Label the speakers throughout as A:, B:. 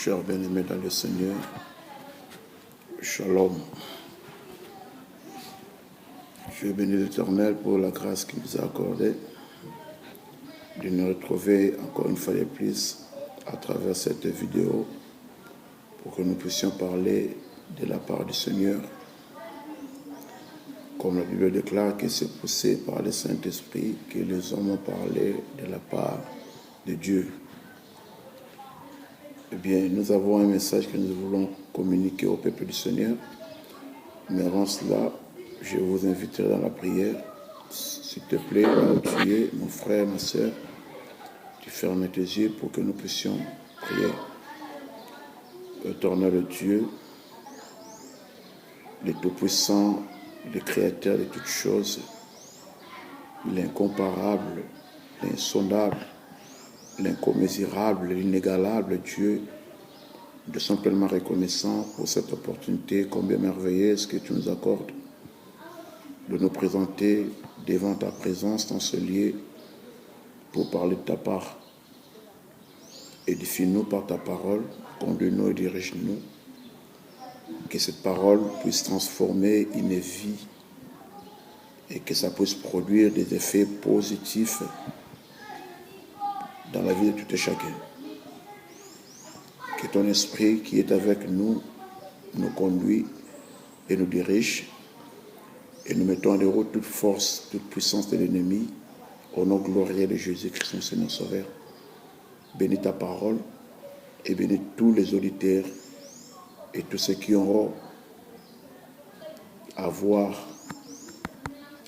A: Chers bien-aimés dans le Seigneur, Shalom. Je bénis l'Éternel pour la grâce qu'il nous a accordée de nous retrouver encore une fois de plus à travers cette vidéo pour que nous puissions parler de la part du Seigneur. Comme la Bible déclare que c'est poussé par le Saint-Esprit que les hommes ont parlé de la part de Dieu. Eh bien, nous avons un message que nous voulons communiquer au peuple du Seigneur. Mais avant cela, je vous inviterai dans la prière. S'il te plaît, là où tu es, mon frère, ma soeur, tu fermes tes yeux pour que nous puissions prier. Éternel Dieu, le Tout-Puissant, le Créateur de toutes choses, l'incomparable, l'insondable, l'incommensurable, l'inégalable Dieu, nous sommes pleinement reconnaissants pour cette opportunité combien merveilleuse que tu nous accordes de nous présenter devant ta présence dans ce lieu pour parler de ta part. Édifie-nous par ta parole, conduis-nous et dirige-nous, que cette parole puisse transformer une vie et que ça puisse produire des effets positifs dans la vie de tout et chacun. Que ton esprit qui est avec nous nous conduit et nous dirige et nous mettons en déroute toute force, toute puissance de l'ennemi au nom glorieux de Jésus-Christ, notre Seigneur Sauveur. Bénis ta parole et bénis tous les auditeurs et tous ceux qui auront à voir,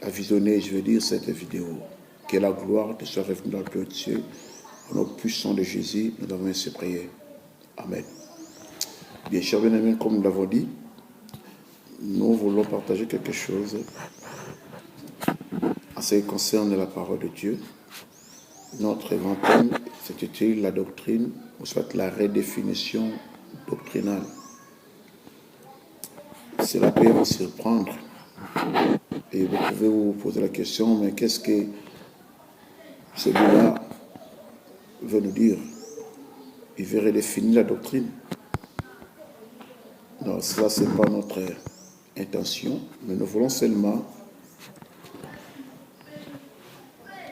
A: à visionner, je veux dire, cette vidéo. Que la gloire te soit revenue dans le cœur de Dieu. Au nom puissant de Jésus, nous avons ainsi prié. Amen. Bien, chers bien-aimés, comme nous l'avons dit, nous voulons partager quelque chose en ce qui concerne la parole de Dieu. Notre thème s'intitule la doctrine, ou soit la redéfinition doctrinale. Cela peut vous surprendre. Et vous pouvez vous poser la question, mais qu'est-ce que celui-là veut nous dire? Il veut redéfinir la doctrine. Non, ça, ce n'est pas notre intention, mais nous voulons seulement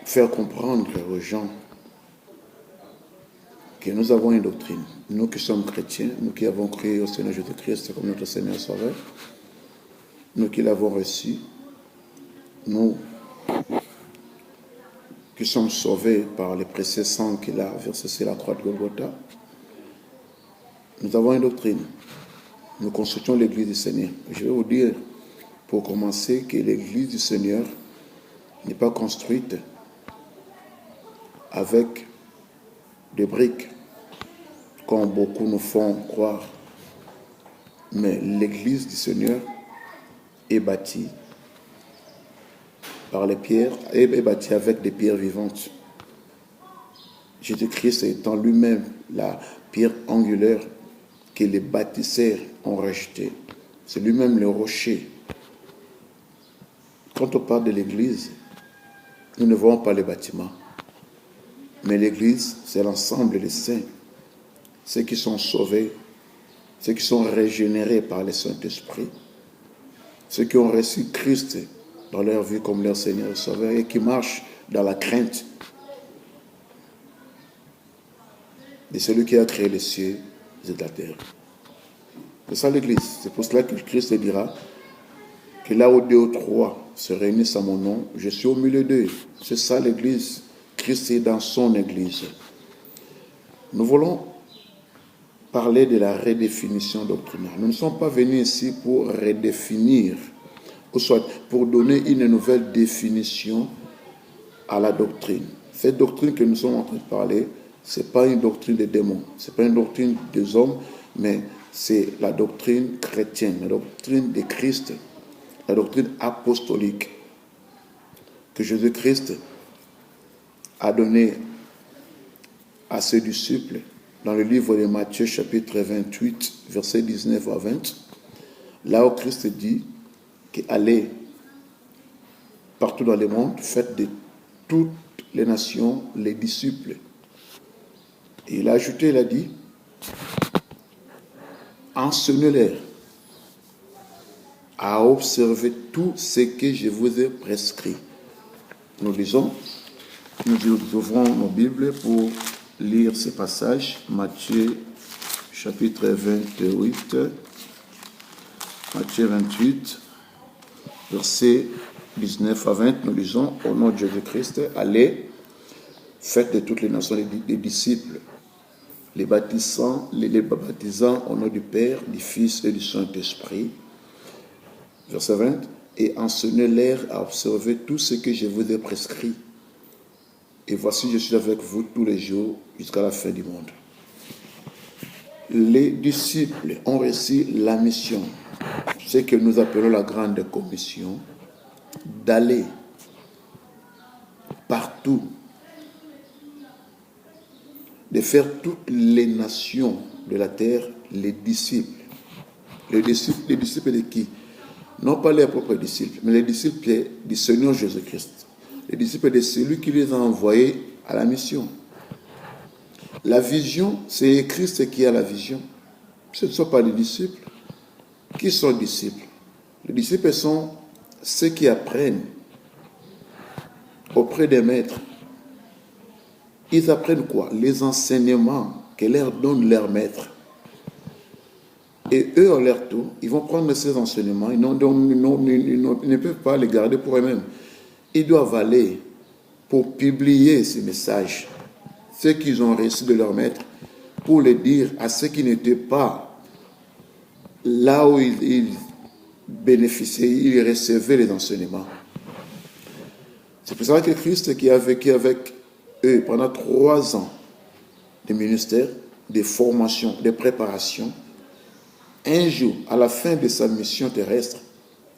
A: faire comprendre aux gens que nous avons une doctrine. Nous qui sommes chrétiens, nous qui avons cru au Seigneur Jésus-Christ comme notre Seigneur Sauveur, nous qui l'avons reçu, nous qui sommes sauvés par le précieux sang qu'il a versé sur la croix de Golgotha, nous avons une doctrine. Nous consultons l'église du Seigneur. Je vais vous dire, pour commencer, que l'église du Seigneur n'est pas construite avec des briques, comme beaucoup nous font croire. Mais l'église du Seigneur est bâtie par les pierres, est bâtie avec des pierres vivantes. Jésus-Christ étant lui-même la pierre angulaire que les bâtisseurs ont rejeté. C'est lui-même le rocher. Quand on parle de l'église, nous ne voyons pas les bâtiments. Mais l'église, c'est l'ensemble des saints. Ceux qui sont sauvés, ceux qui sont régénérés par le Saint-Esprit, ceux qui ont reçu Christ dans leur vie comme leur Seigneur et Sauveur et qui marchent dans la crainte de celui qui a créé les cieux et la terre. C'est ça l'église. C'est pour cela que Christ dira que là où 2 ou 3 se réunissent à mon nom, je suis au milieu d'eux. C'est ça l'église. Christ est dans son église. Nous voulons parler de la redéfinition doctrinale. Nous ne sommes pas venus ici pour redéfinir, ou soit pour donner une nouvelle définition à la doctrine. Cette doctrine que nous sommes en train de parler, ce n'est pas une doctrine des démons, ce n'est pas une doctrine des hommes, mais c'est la doctrine chrétienne, la doctrine de Christ, la doctrine apostolique que Jésus-Christ a donnée à ses disciples dans le livre de Matthieu chapitre 28, versets 19 à 20, là où Christ dit qu'allez partout dans le monde, faites de toutes les nations les disciples. Et il a ajouté, il a dit, enseignez-leur à observer tout ce que je vous ai prescrit. Nous lisons, nous ouvrons nos Bibles pour lire ce passage, Matthieu chapitre 28, Matthieu 28, versets 19 à 20, nous lisons, au nom de Jésus-Christ, allez, faites de toutes les nations des disciples, les baptisant au nom du Père, du Fils et du Saint-Esprit. Verset 20, et enseignez-leur à observer tout ce que je vous ai prescrit. Et voici, je suis avec vous tous les jours jusqu'à la fin du monde. Les disciples ont reçu la mission, ce que nous appelons la grande commission, d'aller partout, de faire toutes les nations de la terre les disciples. Les disciples de qui? Non pas leurs propres disciples, mais les disciples du Seigneur Jésus-Christ. Les disciples de celui qui les a envoyés à la mission. La vision, c'est Christ qui a la vision. Ce ne sont pas les disciples. Qui sont les disciples? Les disciples sont ceux qui apprennent auprès des maîtres. Ils apprennent quoi? Les enseignements que leur donne leur maître. Et eux, à leur tour, ils vont prendre ces enseignements, ils ne peuvent pas les garder pour eux-mêmes. Ils doivent aller pour publier ces messages, ceux qu'ils ont reçus de leur maître, pour les dire à ceux qui n'étaient pas là où ils bénéficiaient, ils recevaient les enseignements. C'est pour ça que Christ, qui a vécu avec eux pendant 3 ans de ministère, de formation, de préparation, un jour, à la fin de sa mission terrestre,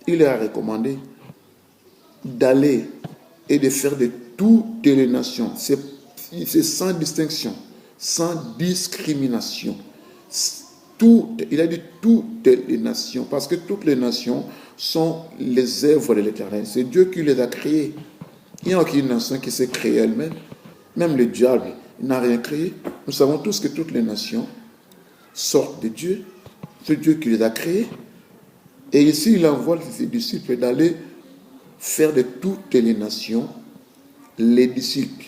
A: il leur a recommandé d'aller et de faire de toutes les nations. C'est sans distinction, sans discrimination. Il a dit toutes les nations, parce que toutes les nations sont les œuvres de l'Éternel. C'est Dieu qui les a créées. Il n'y a aucune nation qui s'est créée elle-même. Même le diable, il n'a rien créé. Nous savons tous que toutes les nations sortent de Dieu. C'est Dieu qui les a créés. Et ici, il envoie ses disciples d'aller faire de toutes les nations les disciples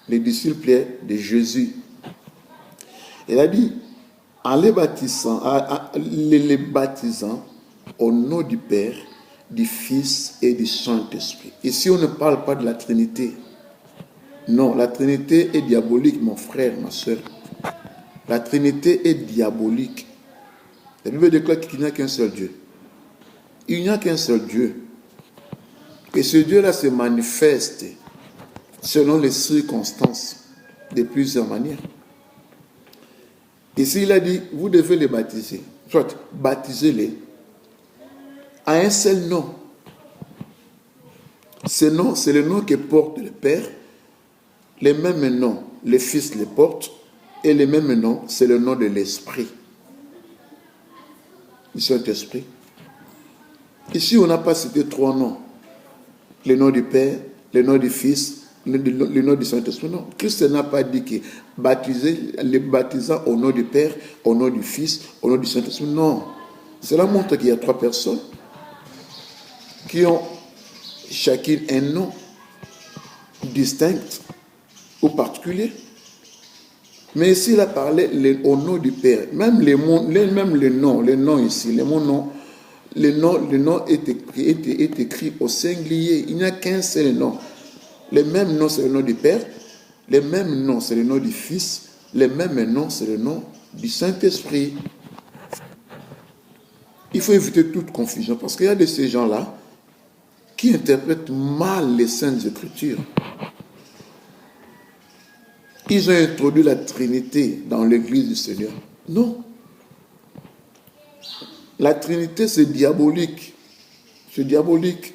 A: de Jésus. Il a dit, en les baptisant au nom du Père, du Fils et du Saint-Esprit. Ici, on ne parle pas de la Trinité. Non, la Trinité est diabolique, mon frère, ma soeur. La Trinité est diabolique. La Bible déclare qu'il n'y a qu'un seul Dieu. Il n'y a qu'un seul Dieu. Et ce Dieu-là se manifeste selon les circonstances de plusieurs manières. Ici, il a dit, vous devez les baptiser. Soit, baptisez-les à un seul nom. Ce nom, c'est le nom que porte le Père. Les mêmes noms, le Fils les porte. Et le même nom, c'est le nom de l'Esprit. Du Saint-Esprit. Ici, on n'a pas cité 3 noms. Le nom du Père, le nom du Fils, le nom du Saint-Esprit. Non, Christ n'a pas dit que les baptisant au nom du Père, au nom du Fils, au nom du Saint-Esprit. Non. Cela montre qu'il y a 3 personnes qui ont chacune un nom distinct ou particulier. Mais ici, il a parlé au nom du Père. Même le nom ici, le nom est écrit au singulier. Il n'y a qu'un seul nom. Le même nom, c'est le nom du Père. Le même nom, c'est le nom du Fils. Le même nom, c'est le nom du Saint-Esprit. Il faut éviter toute confusion parce qu'il y a de ces gens-là qui interprètent mal les Saintes Écritures. Ils ont introduit la Trinité dans l'Église du Seigneur. Non. La Trinité, c'est diabolique. C'est diabolique.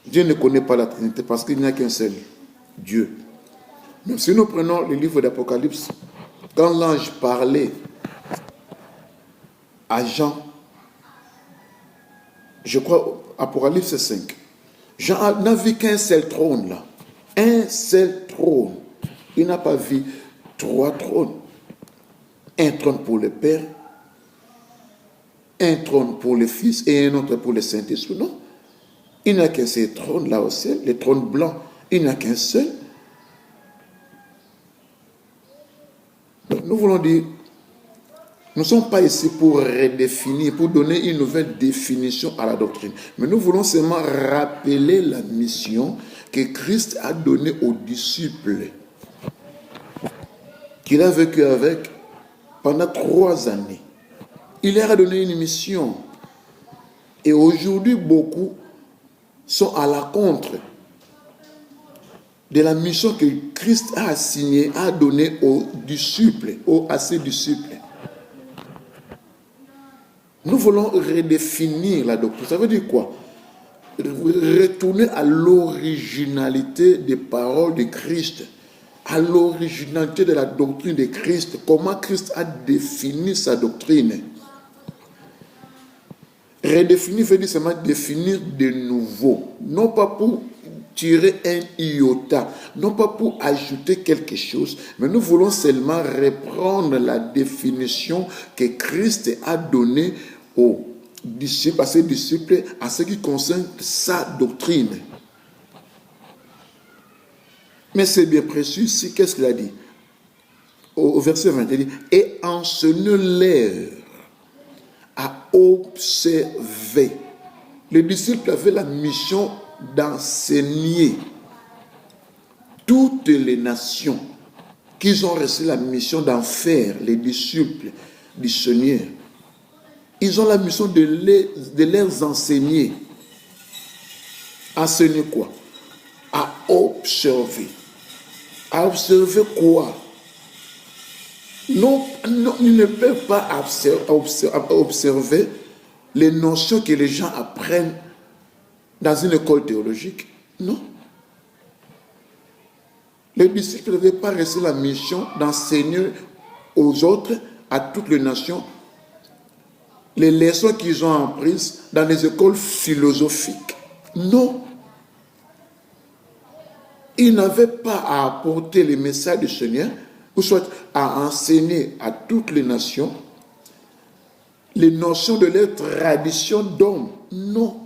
A: Dieu ne connaît pas la Trinité parce qu'il n'y a qu'un seul Dieu. Mais si nous prenons le livre d'Apocalypse, quand l'ange parlait à Jean, je crois, Apocalypse 5, Jean n'a vu qu'un seul trône là. Un seul trône. Il n'a pas vu 3 trônes. Un trône pour le Père, un trône pour le Fils et un autre pour le Saint-Esprit. Non. Il n'y a qu'un seul trône là au ciel, le trône blanc, il n'y a qu'un seul. Donc, nous voulons dire, nous ne sommes pas ici pour redéfinir, pour donner une nouvelle définition à la doctrine. Mais nous voulons seulement rappeler la mission que Christ a donnée aux disciples, qu'il a vécu avec pendant 3 années. Il leur a donné une mission. Et aujourd'hui, beaucoup sont à la contre de la mission que Christ a assignée, a donnée aux disciples, à ses disciples. Nous voulons redéfinir la doctrine. Ça veut dire quoi? Retourner à l'originalité des paroles de Christ, à l'originalité de la doctrine de Christ. Comment Christ a défini sa doctrine. Redéfinir veut dire seulement définir de nouveau. Non pas pour tirer un iota, non pas pour ajouter quelque chose, mais nous voulons seulement reprendre la définition que Christ a donnée aux disciples, à ses disciples, à ce qui concerne sa doctrine. Mais c'est bien précis ici, qu'est-ce qu'il a dit? Au verset 20, il dit, et enseigne-leur à observer. Les disciples avaient la mission d'enseigner toutes les nations qu'ils ont reçu la mission d'en faire les disciples du Seigneur. Ils ont la mission de les enseigner. Enseigner quoi? À observer. À observer quoi? Non, ils ne peuvent pas observer les notions que les gens apprennent dans une école théologique. Non. Les disciples n'avaient pas reçu la mission d'enseigner aux autres, à toutes les nations, les leçons qu'ils ont apprises dans les écoles philosophiques. Non. Ils n'avaient pas à apporter les messages du Seigneur, ou soit à enseigner à toutes les nations les notions de leur tradition d'homme. Non.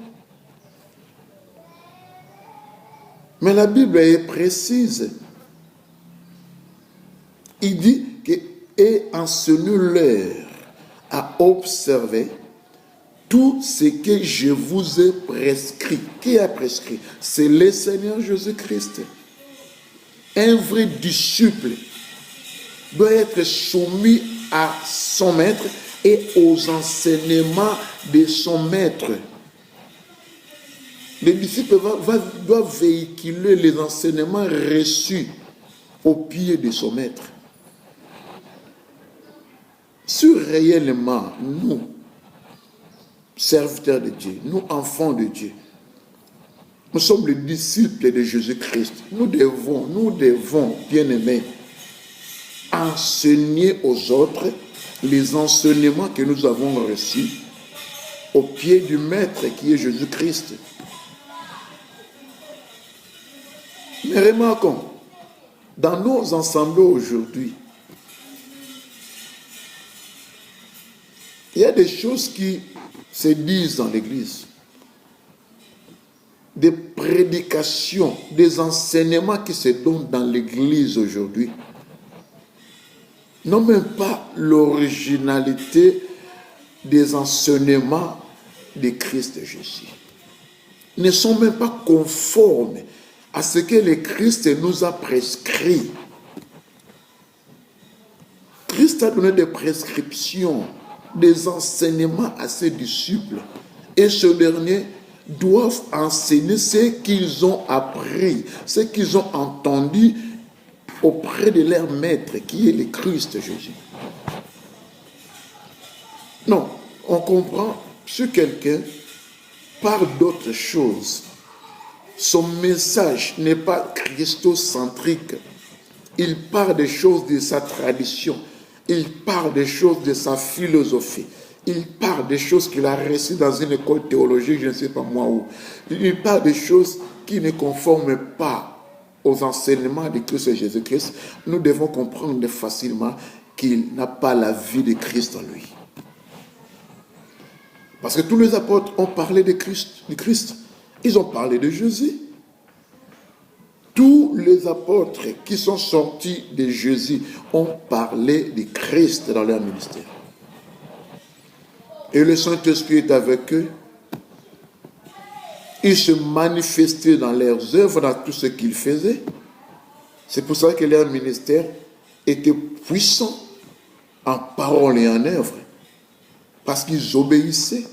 A: Mais la Bible est précise. Il dit que et enseigne-leur à observer tout ce que je vous ai prescrit. Qui a prescrit? C'est le Seigneur Jésus-Christ. Un vrai disciple doit être soumis à son maître et aux enseignements de son maître. Les disciples doivent véhiculer les enseignements reçus au pied de son maître. Si réellement nous, serviteurs de Dieu, nous enfants de Dieu, nous sommes les disciples de Jésus-Christ, nous devons, bien-aimés, enseigner aux autres les enseignements que nous avons reçus au pied du Maître qui est Jésus-Christ. Mais remarquons, dans nos assemblées aujourd'hui, il y a des choses qui se disent dans l'Église, des prédications, des enseignements qui se donnent dans l'Église aujourd'hui, n'ont même pas l'originalité des enseignements de Christ Jésus. Ne sont même pas conformes à ce que le Christ nous a prescrit. Christ a donné des prescriptions, des enseignements à ses disciples. Et ce dernier doivent enseigner ce qu'ils ont appris, ce qu'ils ont entendu auprès de leur maître, qui est le Christ Jésus. Non, on comprend, si quelqu'un parle d'autre chose, son message n'est pas christocentrique. Il parle des choses de sa tradition. Il parle des choses de sa philosophie. Il parle des choses qu'il a reçues dans une école théologique, je ne sais pas moi où. Il parle des choses qui ne conforment pas aux enseignements de Christ et Jésus-Christ. Nous devons comprendre facilement qu'il n'a pas la vie de Christ en lui. Parce que tous les apôtres ont parlé de Christ. Ils ont parlé de Jésus. Tous les apôtres qui sont sortis de Jésus ont parlé de Christ dans leur ministère. Et le Saint-Esprit est avec eux. Ils se manifestaient dans leurs œuvres, dans tout ce qu'ils faisaient. C'est pour ça que leur ministère était puissant en parole et en œuvre. Parce qu'ils obéissaient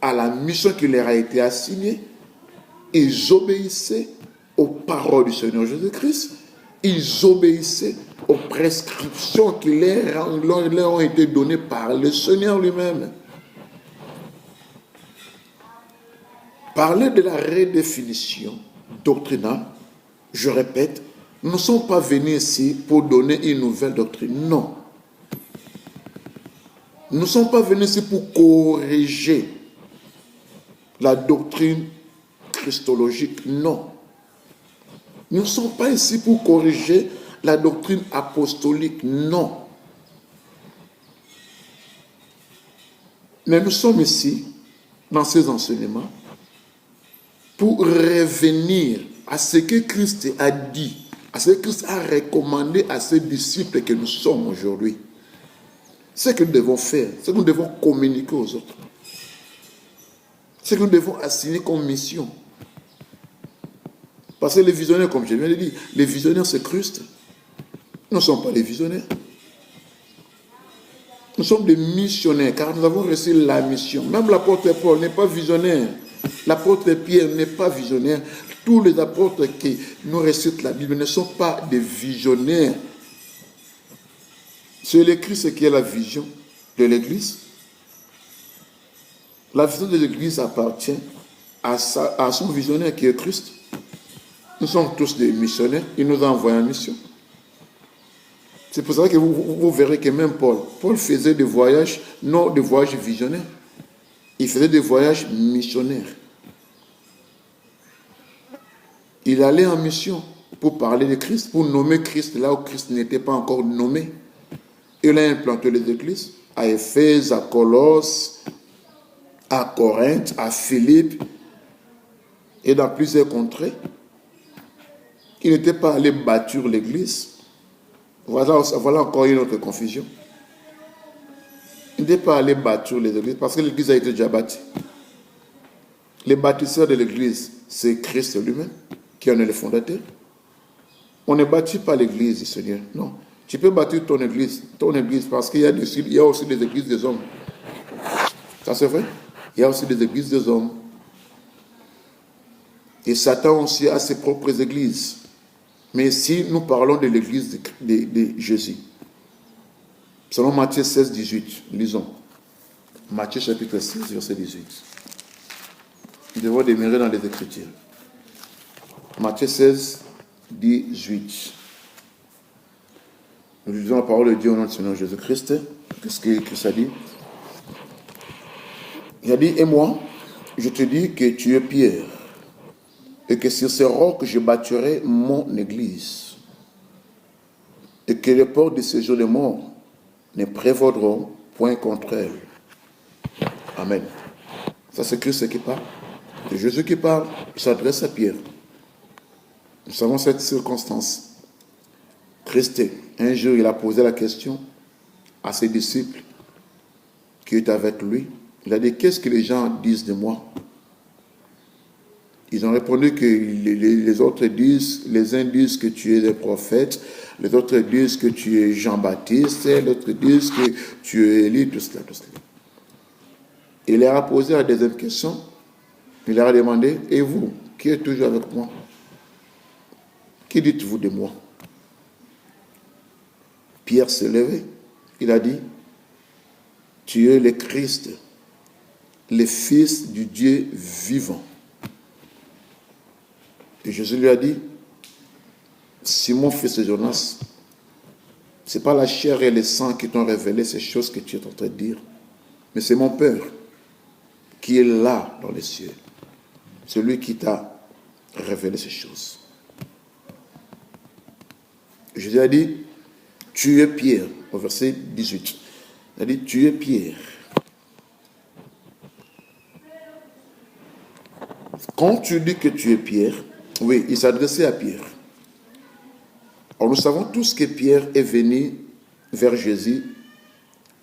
A: à la mission qui leur a été assignée. Ils obéissaient aux paroles du Seigneur Jésus-Christ. Ils obéissaient aux prescriptions qui leur ont été données par le Seigneur lui-même. Parler de la redéfinition doctrinale, je répète, nous ne sommes pas venus ici pour donner une nouvelle doctrine. Non. Nous ne sommes pas venus ici pour corriger la doctrine christologique. Non. Nous ne sommes pas ici pour corriger la doctrine apostolique. Non. Mais nous sommes ici, dans ces enseignements, pour revenir à ce que Christ a dit, à ce que Christ a recommandé à ses disciples que nous sommes aujourd'hui. Ce que nous devons faire, ce que nous devons communiquer aux autres, ce que nous devons assigner comme mission. Parce que les visionnaires, comme je viens de dire, les visionnaires c'est Christ. Nous ne sommes pas les visionnaires. Nous sommes des missionnaires car nous avons reçu la mission. Même l'apôtre Paul n'est pas visionnaire. L'apôtre Pierre n'est pas visionnaire. Tous les apôtres qui nous récitent la Bible ne sont pas des visionnaires. C'est le Christ qui est la vision de l'Église. La vision de l'Église appartient à son visionnaire qui est Christ. Nous sommes tous des missionnaires. Il nous a envoyés en mission. C'est pour ça que vous verrez que même Paul faisait des voyages, non des voyages visionnaires. Il faisait des voyages missionnaires. Il allait en mission pour parler de Christ, pour nommer Christ là où Christ n'était pas encore nommé. Il a implanté les églises à Éphèse, à Colosse, à Corinthe, à Philippe et dans plusieurs contrées. Il n'était pas allé bâtir l'église. Voilà encore une autre confusion. Il n'était pas allé bâtir les églises parce que l'église a été déjà bâtie. Les bâtisseurs de l'église, c'est Christ lui-même qui en est le fondateur. On ne bâtit pas l'église du Seigneur, non. Tu peux bâtir ton église parce qu'il y a aussi des églises des hommes. Ça c'est vrai. Il y a aussi des églises des hommes. Et Satan aussi a ses propres églises. Mais si nous parlons de l'église de Jésus, selon Matthieu 16, 18, lisons. Matthieu chapitre 16, verset 18. Nous devons demeurer dans les Écritures. Matthieu 16, 18. Nous lisons la parole de Dieu au nom du Seigneur Jésus-Christ. Qu'est-ce que Christ a dit? Il a dit, et moi, je te dis que tu es Pierre, et que sur ce roc je bâtirai mon église, et que les portes de séjour des morts ne prévaudront point contre elle. Amen. Ça c'est Christ qui parle. C'est Jésus qui parle. Il s'adresse à Pierre. Nous savons cette circonstance. Christ, un jour, il a posé la question à ses disciples qui étaient avec lui. Il a dit, qu'est-ce que les gens disent de moi? Ils ont répondu que les autres disent, les uns disent que tu es un prophète, les autres disent que tu es Jean-Baptiste, les autres disent que tu es Élie, tout cela, tout cela. Il leur a posé la deuxième question. Il leur a demandé, et vous, qui êtes toujours avec moi? Qui dites-vous de moi? Pierre s'est levé. Il a dit, tu es le Christ, le Fils du Dieu vivant. Et Jésus lui a dit, Simon, fils de Jonas, ce n'est pas la chair et le sang qui t'ont révélé ces choses que tu es en train de dire, mais c'est mon Père qui est là dans les cieux, celui qui t'a révélé ces choses. Jésus a dit, tu es Pierre, au verset 18. Il a dit, tu es Pierre. quand tu dis que tu es Pierre, oui, il s'adressait à Pierre. Alors nous savons tous que Pierre est venu vers Jésus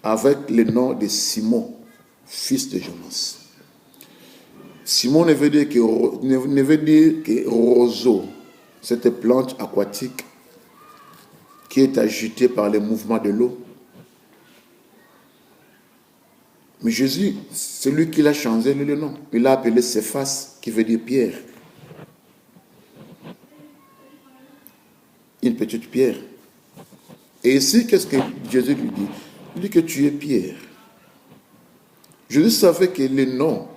A: avec le nom de Simon, fils de Jonas. Simon ne veut dire que roseau, cette plante aquatique qui est agitée par les mouvements de l'eau. Mais Jésus, c'est lui qui l'a changé le nom. Il l'a appelé Céphas, qui veut dire pierre. Une petite pierre. Et ici, qu'est-ce que Jésus lui dit? Il dit que tu es Pierre. Jésus savait que le nom,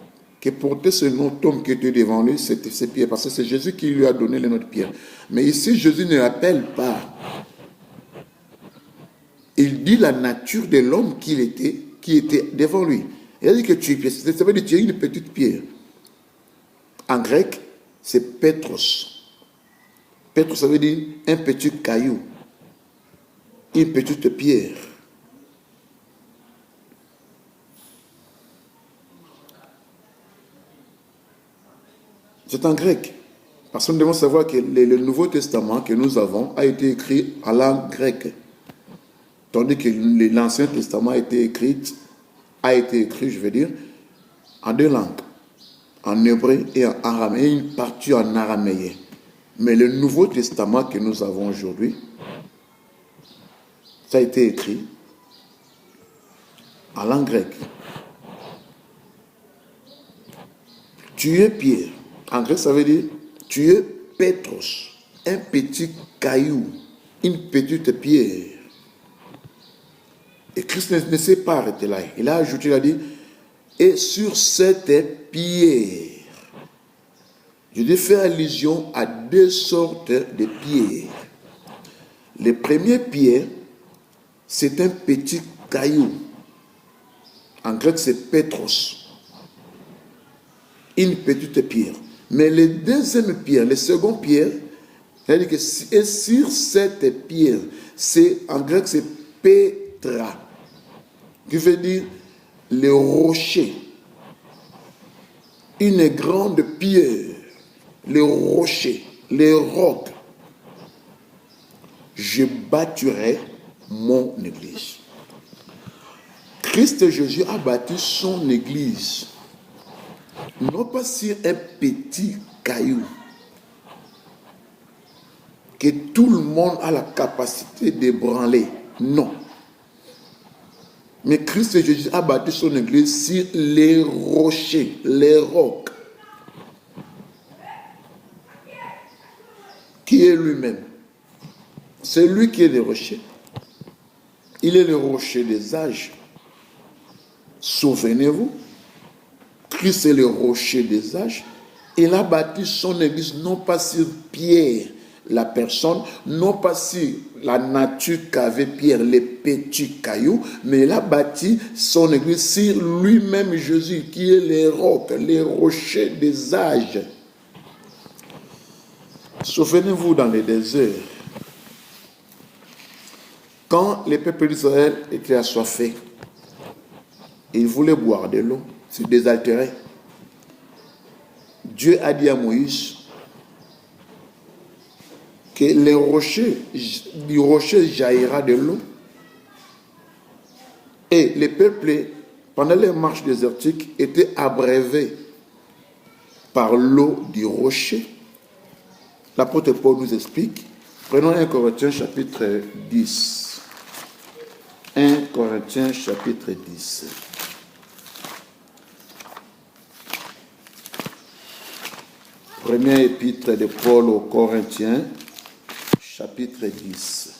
A: que portait ce nom, Tom qui était devant lui, c'est Pierre, parce que c'est Jésus qui lui a donné le nom de Pierre. Mais ici, Jésus ne l'appelle pas. Il dit la nature de l'homme qui était devant lui. Il a dit que tu es Pierre. Ça veut dire que tu es une petite pierre. En grec, c'est Petros. Petros, ça veut dire un petit caillou. Une petite pierre. C'est en grec. Parce que nous devons savoir que le Nouveau Testament que nous avons a été écrit en langue grecque. Tandis que l'Ancien Testament a été écrit, je veux dire, en deux langues. En hébreu et en araméen, et une partie en araméen. Mais le Nouveau Testament que nous avons aujourd'hui, ça a été écrit en langue grecque. Tu es Pierre. En grec, ça veut dire tu es Petros, un petit caillou, une petite pierre. Et Christ ne s'est pas arrêté là. Il a ajouté, il a dit, et sur cette pierre, je vais faire allusion à deux sortes de pierres. Les premières pierres, c'est un petit caillou. En grec, c'est Petros. Une petite pierre. Mais les deuxième pierre, les secondes pierres, c'est-à-dire que et sur cette pierre, en grec, c'est Petra, qui veut dire le rocher. Une grande pierre, le rocher, les rocs. Je bâtirai mon église. Christ Jésus a bâti son église. Non pas sur un petit caillou que tout le monde a la capacité d'ébranler. Non. Mais Christ Jésus a bâti son église sur les rochers, les rocs, qui est lui-même. C'est lui qui est le rocher. Il est le rocher des âges. Souvenez-vous, Christ est le rocher des âges. Il a bâti son église non pas sur Pierre, la personne, non pas sur la nature qu'avait Pierre, les petits cailloux, mais il a bâti son église sur lui-même Jésus, qui est les rocs, les rochers des âges. Souvenez-vous dans le désert, quand les peuples d'Israël étaient assoiffés, ils voulaient boire de l'eau, se désaltérer. Dieu a dit à Moïse que du rocher jaillira de l'eau. Et les peuples, pendant les marches désertiques, étaient abreuvés par l'eau du rocher. L'apôtre Paul nous explique. Prenons 1 Corinthiens chapitre 10. 1 Corinthiens chapitre 10. Première épître de Paul aux Corinthiens, chapitre 10.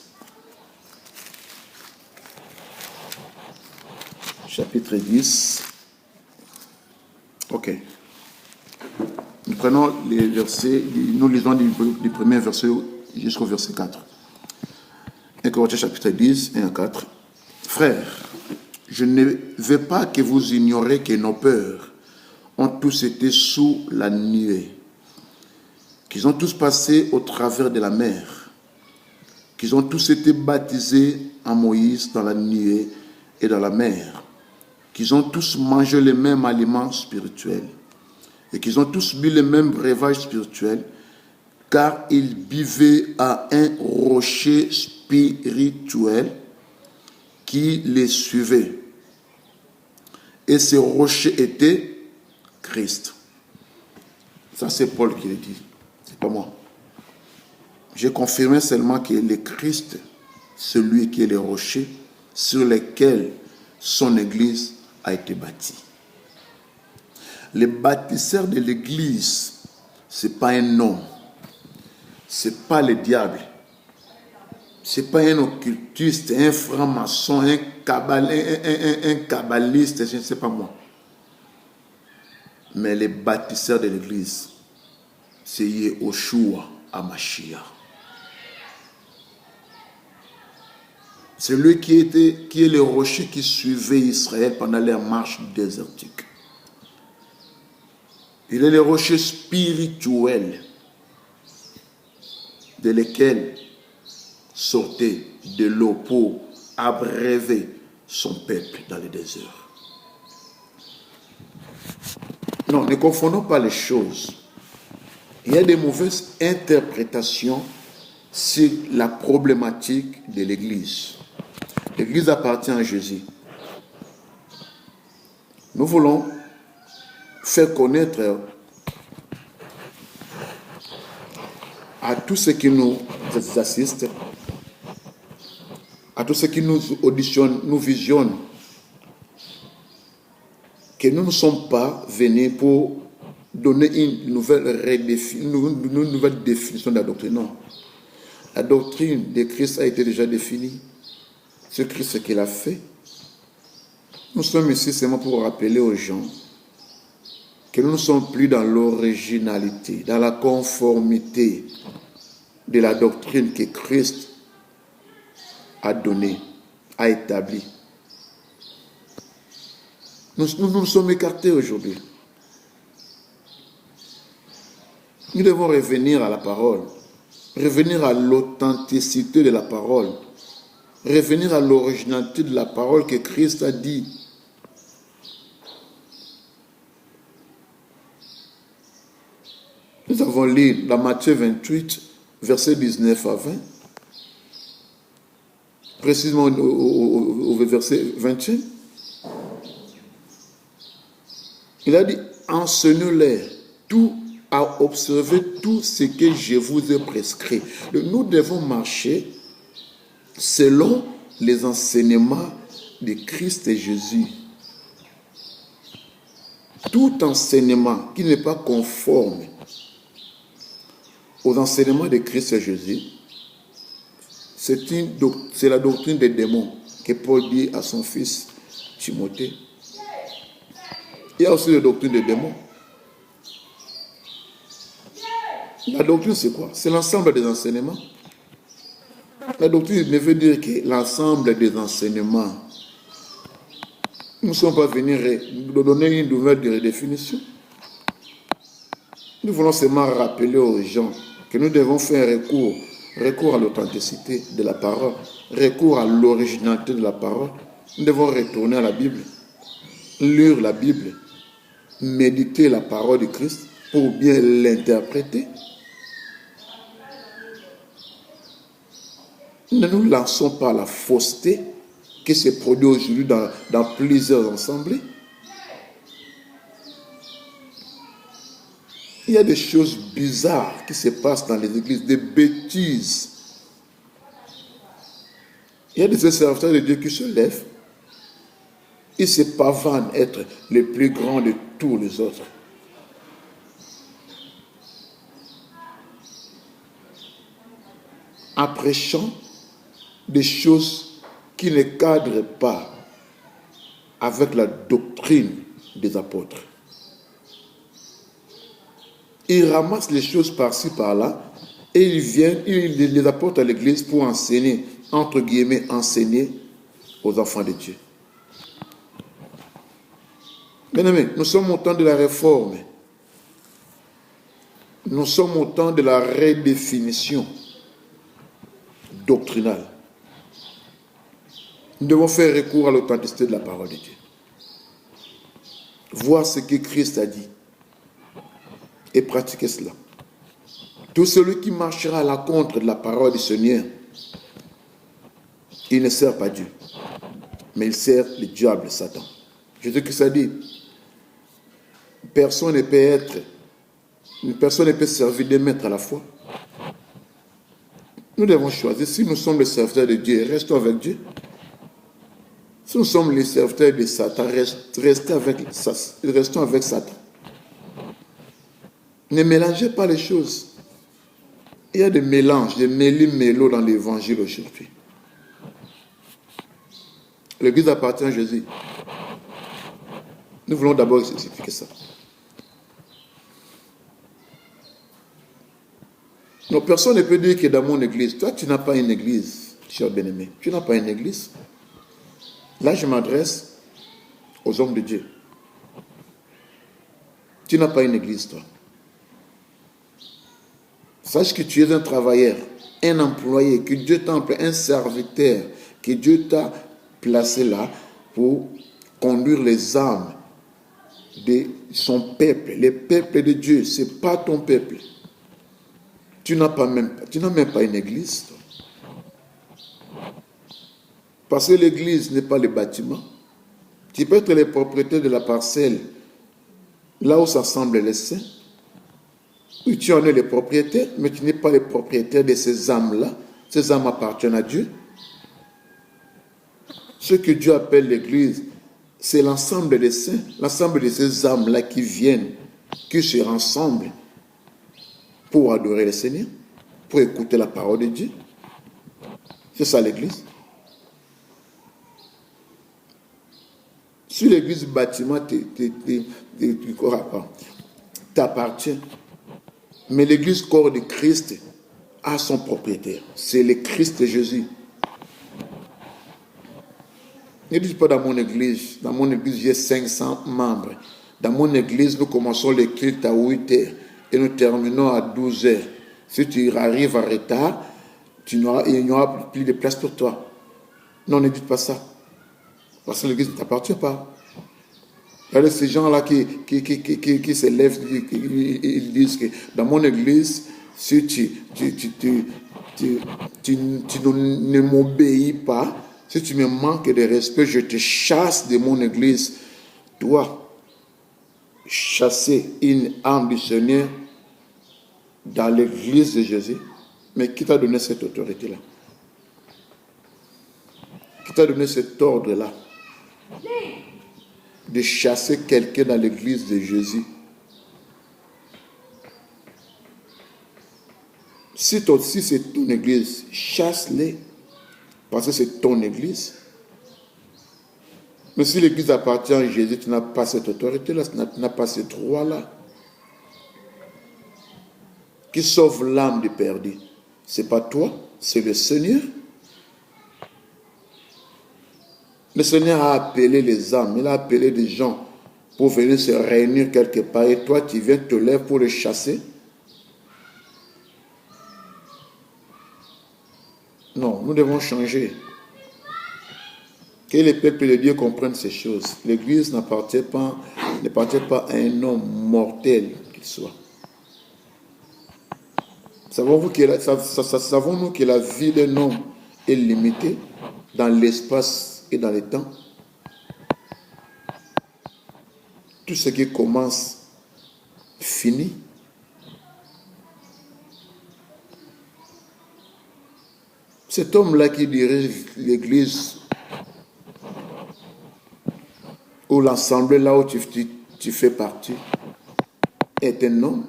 A: Chapitre 10. Ok. Nous prenons les versets, nous lisons du premier verset jusqu'au verset 4. 1 Corinthiens chapitre 10, 1 à 4. Frères, je ne veux pas que vous ignorez que nos pères ont tous été sous la nuée, qu'ils ont tous passé au travers de la mer, qu'ils ont tous été baptisés en Moïse dans la nuée et dans la mer, qu'ils ont tous mangé les mêmes aliments spirituels et qu'ils ont tous bu le même breuvage spirituel, car ils buvaient à un rocher spirituel qui les suivait. Et ce rocher était Christ. Ça, c'est Paul qui le dit. C'est pas moi. J'ai confirmé seulement que le Christ, celui qui est le rocher sur lequel son église a été bâtie. Le bâtisseur de l'église, ce n'est pas un homme. Ce n'est pas le diable. Ce n'est pas un occultiste, un franc-maçon, un kabbaliste, je ne sais pas moi. Mais le bâtisseur de l'église, c'est Yehoshua HaMashiach. C'est lui qui est le rocher qui suivait Israël pendant leur marche désertique. Il est le rocher spirituel de lequel sortait de l'eau pour abreuver son peuple dans le désert. Non, ne confondons pas les choses. Il y a des mauvaises interprétations sur la problématique de l'Église. L'Église appartient à Jésus. Nous voulons faire connaître à tous ceux qui nous assistent, à tous ceux qui nous auditionnent, nous visionnent, que nous ne sommes pas venus pour donner une nouvelle définition de la doctrine. Non. La doctrine de Christ a été déjà définie. Ce Christ qu'il a fait. Nous sommes ici seulement pour rappeler aux gens que nous ne sommes plus dans l'originalité, dans la conformité de la doctrine que Christ a donnée, a établie. Nous nous sommes écartés aujourd'hui. Nous devons revenir à la parole, revenir à l'authenticité de la parole, revenir à l'originalité de la parole que Christ a dit. Nous avons lu dans Matthieu 28, versets 19 à 20, précisément au verset 21. Il a dit, enseignez-leur tout à observer tout ce que je vous ai prescrit. Nous devons marcher selon les enseignements de Christ et Jésus. Tout enseignement qui n'est pas conforme aux enseignements de Christ et Jésus, c'est la doctrine des démons que Paul dit à son fils Timothée. Il y a aussi la doctrine des démons. La doctrine, c'est quoi? C'est l'ensemble des enseignements. La doctrine ne veut dire que l'ensemble des enseignements. Nous ne sommes pas venus donner une nouvelle redéfinition. Nous voulons seulement rappeler aux gens que nous devons faire recours à l'authenticité de la parole, recours à l'originalité de la parole. Nous devons retourner à la Bible, lire la Bible, méditer la parole de Christ pour bien l'interpréter. Ne nous lançons pas à la fausseté qui se produit aujourd'hui dans plusieurs assemblées. Il y a des choses bizarres qui se passent dans les églises, des bêtises. Il y a des serviteurs de Dieu qui se lèvent. Ils se pavanent être les plus grands de tous les autres. En prêchant des choses qui ne cadrent pas avec la doctrine des apôtres. Ils ramassent les choses par-ci, par-là, et ils les apportent à l'église pour enseigner, entre guillemets, enseigner aux enfants de Dieu. Bien-aimés, nous sommes au temps de la réforme. Nous sommes au temps de la redéfinition doctrinale. Nous devons faire recours à l'authenticité de la parole de Dieu. Voir ce que Christ a dit. et pratiquez cela. Tout celui qui marchera à l'encontre de la parole du Seigneur, il ne sert pas Dieu, mais il sert le diable, Satan. Jésus-Christ a dit, personne ne peut servir deux maîtres à la fois. Nous devons choisir. Si nous sommes les serviteurs de Dieu, restons avec Dieu. Si nous sommes les serviteurs de Satan, restons avec Satan. Ne mélangez pas les choses. Il y a des mélanges, des méli-mélos dans l'évangile aujourd'hui. L'Église appartient à Jésus. Nous voulons d'abord expliquer ça. Non, personne ne peut dire que dans mon église, toi tu n'as pas une église, cher bien-aimé. Tu n'as pas une église. Là, je m'adresse aux hommes de Dieu. Tu n'as pas une église, toi. Sache que tu es un travailleur, un employé, que Dieu t'a employé, un serviteur, que Dieu t'a placé là pour conduire les âmes de son peuple. Le peuple de Dieu, ce n'est pas ton peuple. Tu n'as même pas une église, toi. Parce que l'église n'est pas le bâtiment. Tu peux être le propriétaire de la parcelle, là où s'assemblent les saints. Oui, tu en es le propriétaire, mais tu n'es pas le propriétaire de ces âmes-là. Ces âmes appartiennent à Dieu. Ce que Dieu appelle l'église, c'est l'ensemble des saints, l'ensemble de ces âmes-là qui viennent, qui se rassemblent pour adorer le Seigneur, pour écouter la parole de Dieu. C'est ça l'église. Si l'église bâtiment t'appartient, mais l'église corps de Christ a son propriétaire. C'est le Christ Jésus. Ne dites pas dans mon église j'ai 500 membres. Dans mon église, nous commençons le culte à 8 heures et nous terminons à 12 heures. Si tu arrives en retard, il n'y aura plus de place pour toi. Non, ne dites pas ça. Parce que l'église ne t'appartient pas. Il y a ces gens-là qui se lèvent, ils disent que dans mon église, si tu ne m'obéis pas, si tu me manques de respect, je te chasse de mon église. Toi, chasser une âme du Seigneur dans l'église de Jésus, mais qui t'a donné cette autorité-là? Qui t'a donné cet ordre-là de chasser quelqu'un dans l'église de Jésus? Si c'est ton église, chasse-les, parce que c'est ton église. Mais si l'église appartient à Jésus, tu n'as pas cette autorité-là, tu n'as pas ce droit-là. Qui sauve l'âme du perdu? Ce n'est pas toi, c'est le Seigneur. Le Seigneur a appelé les âmes, il a appelé des gens pour venir se réunir quelque part, et toi tu viens te lever pour les chasser. Non, nous devons changer. Que les peuples de Dieu comprennent ces choses. L'église n'appartient pas à un homme mortel qu'il soit. Savons-nous que la vie d'un homme est limitée dans l'espace et dans le temps? Tout ce qui commence finit. Cet homme-là qui dirige l'église ou l'assemblée là où tu fais partie est un homme.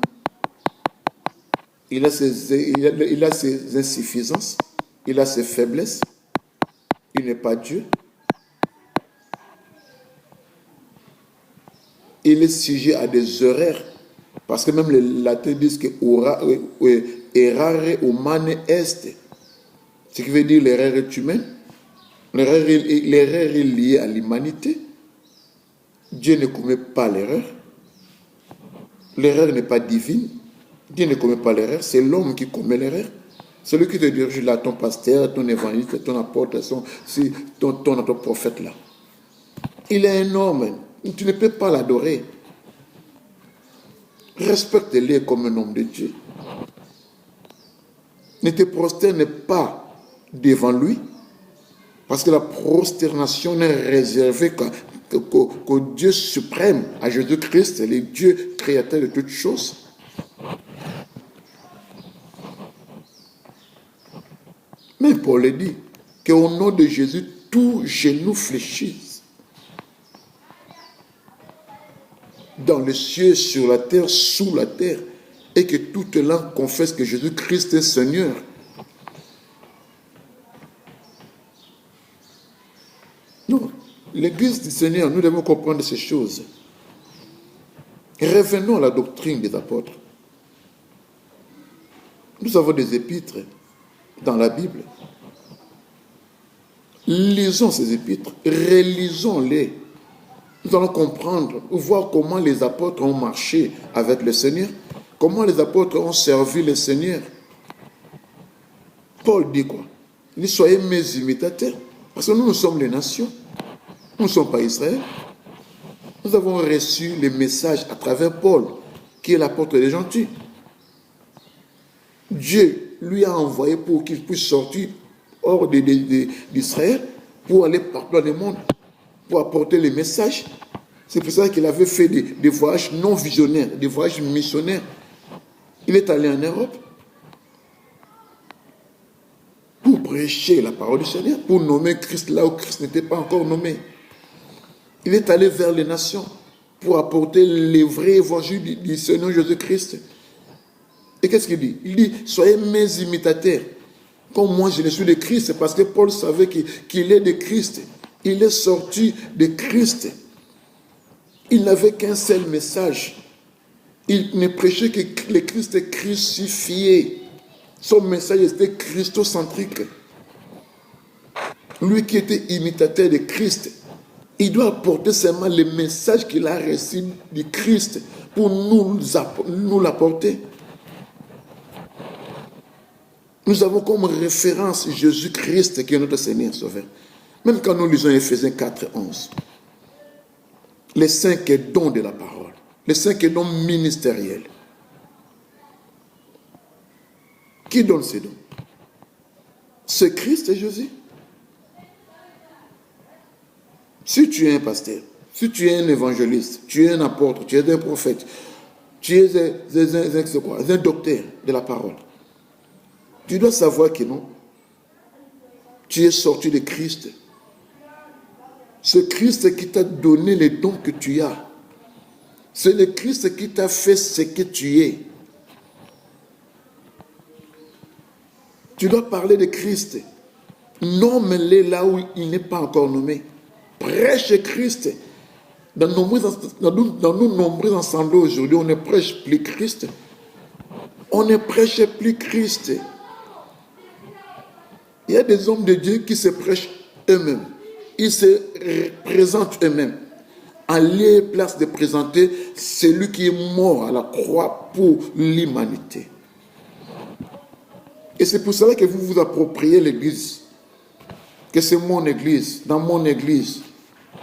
A: Il a ses insuffisances, il a ses faiblesses, il n'est pas Dieu. Il est sujet à des erreurs, parce que même les latins disent que errare humane est, ce qui veut dire l'erreur est humaine. L'erreur est liée à l'humanité. Dieu ne commet pas l'erreur. L'erreur n'est pas divine. Dieu ne commet pas l'erreur, c'est l'homme qui commet l'erreur. Celui qui te dirige là, ton pasteur, ton évangéliste, ton apôtre, ton prophète là. Il est un homme. Tu ne peux pas l'adorer. Respecte-les comme un homme de Dieu. Ne te prosterne pas devant lui, parce que la prosternation n'est réservée qu'au Dieu suprême, à Jésus-Christ, le Dieu créateur de toutes choses. Mais Paul dit qu'au nom de Jésus, tout genou fléchisse. Dans les cieux, sur la terre, sous la terre, et que toute langue confesse que Jésus-Christ est Seigneur. Non, l'Église du Seigneur, nous devons comprendre ces choses. Revenons à la doctrine des apôtres. Nous avons des épîtres dans la Bible. Lisons ces épîtres, relisons-les. Nous allons comprendre, voir comment les apôtres ont marché avec le Seigneur, comment les apôtres ont servi le Seigneur. Paul dit quoi? Il dit, soyez mes imitateurs, parce que nous sommes les nations. Nous ne sommes pas Israël. Nous avons reçu les messages à travers Paul, qui est l'apôtre des gentils. Dieu lui a envoyé pour qu'il puisse sortir hors d'Israël, pour aller partout dans le monde, pour apporter les messages. C'est pour ça qu'il avait fait des voyages non visionnaires, des voyages missionnaires. Il est allé en Europe pour prêcher la parole du Seigneur, pour nommer Christ là où Christ n'était pas encore nommé. Il est allé vers les nations pour apporter les vrais évangiles du Seigneur Jésus-Christ. Et qu'est-ce qu'il dit? Il dit, soyez mes imitateurs. Comme moi je le suis de Christ, c'est parce que Paul savait qu'il est de Christ. Il est sorti de Christ. Il n'avait qu'un seul message. Il ne prêchait que le Christ crucifié. Son message était christocentrique. Lui qui était imitateur de Christ, il doit apporter seulement le message qu'il a reçu du Christ pour nous l'apporter. Nous avons comme référence Jésus-Christ qui est notre Seigneur Sauveur. Même quand nous lisons Éphésiens 4, 11. Les 5 dons de la parole. Les 5 dons ministériels. Qui donne ces dons? C'est Christ et Jésus. Si tu es un pasteur, si tu es un évangéliste, tu es un apôtre, tu es un prophète, tu es un docteur de la parole, tu dois savoir que non, tu es sorti de Christ. C'est Christ qui t'a donné les dons que tu as. C'est le Christ qui t'a fait ce que tu es. Tu dois parler de Christ. Nomme-le là où il n'est pas encore nommé. Prêche Christ. Dans nos nombreux ensembles aujourd'hui, on ne prêche plus Christ. On ne prêche plus Christ. Il y a des hommes de Dieu qui se prêchent eux-mêmes. Ils se présentent eux-mêmes. En lieu et place de présenter celui qui est mort à la croix pour l'humanité. Et c'est pour cela que vous vous appropriez l'église. Que c'est mon église, dans mon église.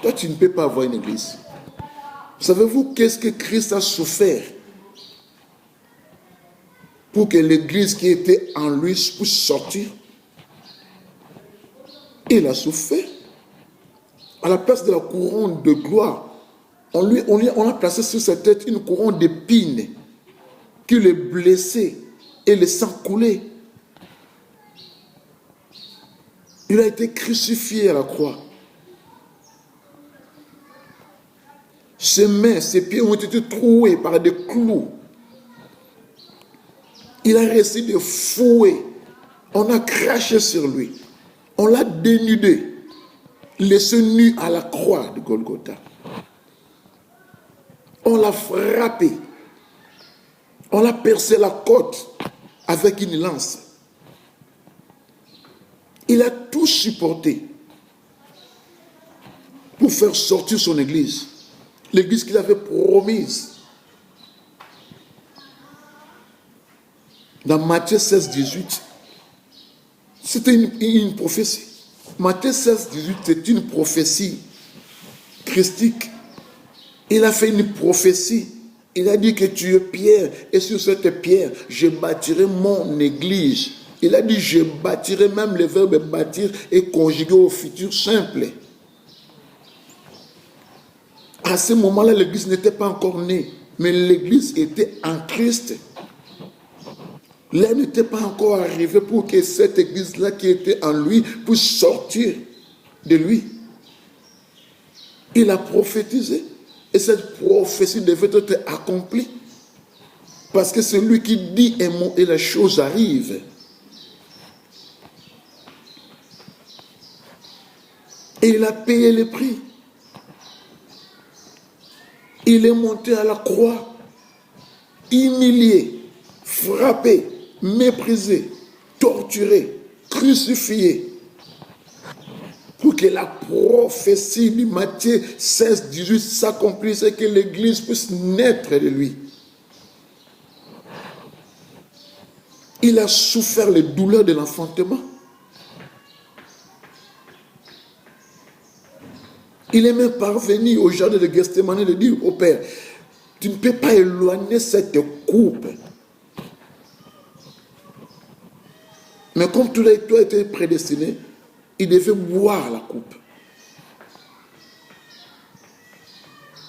A: Toi, tu ne peux pas avoir une église. Savez-vous qu'est-ce que Christ a souffert pour que l'église qui était en lui puisse sortir? Il a souffert. À la place de la couronne de gloire, on a placé sur sa tête une couronne d'épines qui le blessait et le sang coulait. Il a été crucifié à la croix. Ses mains, ses pieds ont été troués par des clous. Il a reçu des fouets. On a craché sur lui. On l'a dénudé. Laissé nu à la croix de Golgotha. On l'a frappé. On l'a percé la côte avec une lance. Il a tout supporté pour faire sortir son église. L'église qu'il avait promise. Dans Matthieu 16, 18, c'était une prophétie. Matthieu 16, 18, c'est une prophétie christique. Il a fait une prophétie Il a dit que tu es pierre, et sur cette pierre, je bâtirai mon église. Il a dit, je bâtirai, même le verbe bâtir est conjugué au futur simple. À ce moment-là, l'église n'était pas encore née, mais l'église était en Christ. L'heure n'était pas encore arrivée pour que cette église-là qui était en lui puisse sortir de lui. Il a prophétisé. Et cette prophétie devait être accomplie. Parce que c'est lui qui dit un mot et la chose arrive. Et il a payé le prix. Il est monté à la croix, humilié, frappé, méprisé, torturé, crucifié. Pour que la prophétie du Matthieu 16, 18 s'accomplisse et que l'Église puisse naître de lui. Il a souffert les douleurs de l'enfantement. Il est même parvenu au jardin de Gethsémani de dire au Père, tu ne peux pas éloigner cette coupe. Mais comme tout a été prédestiné, il devait boire la coupe.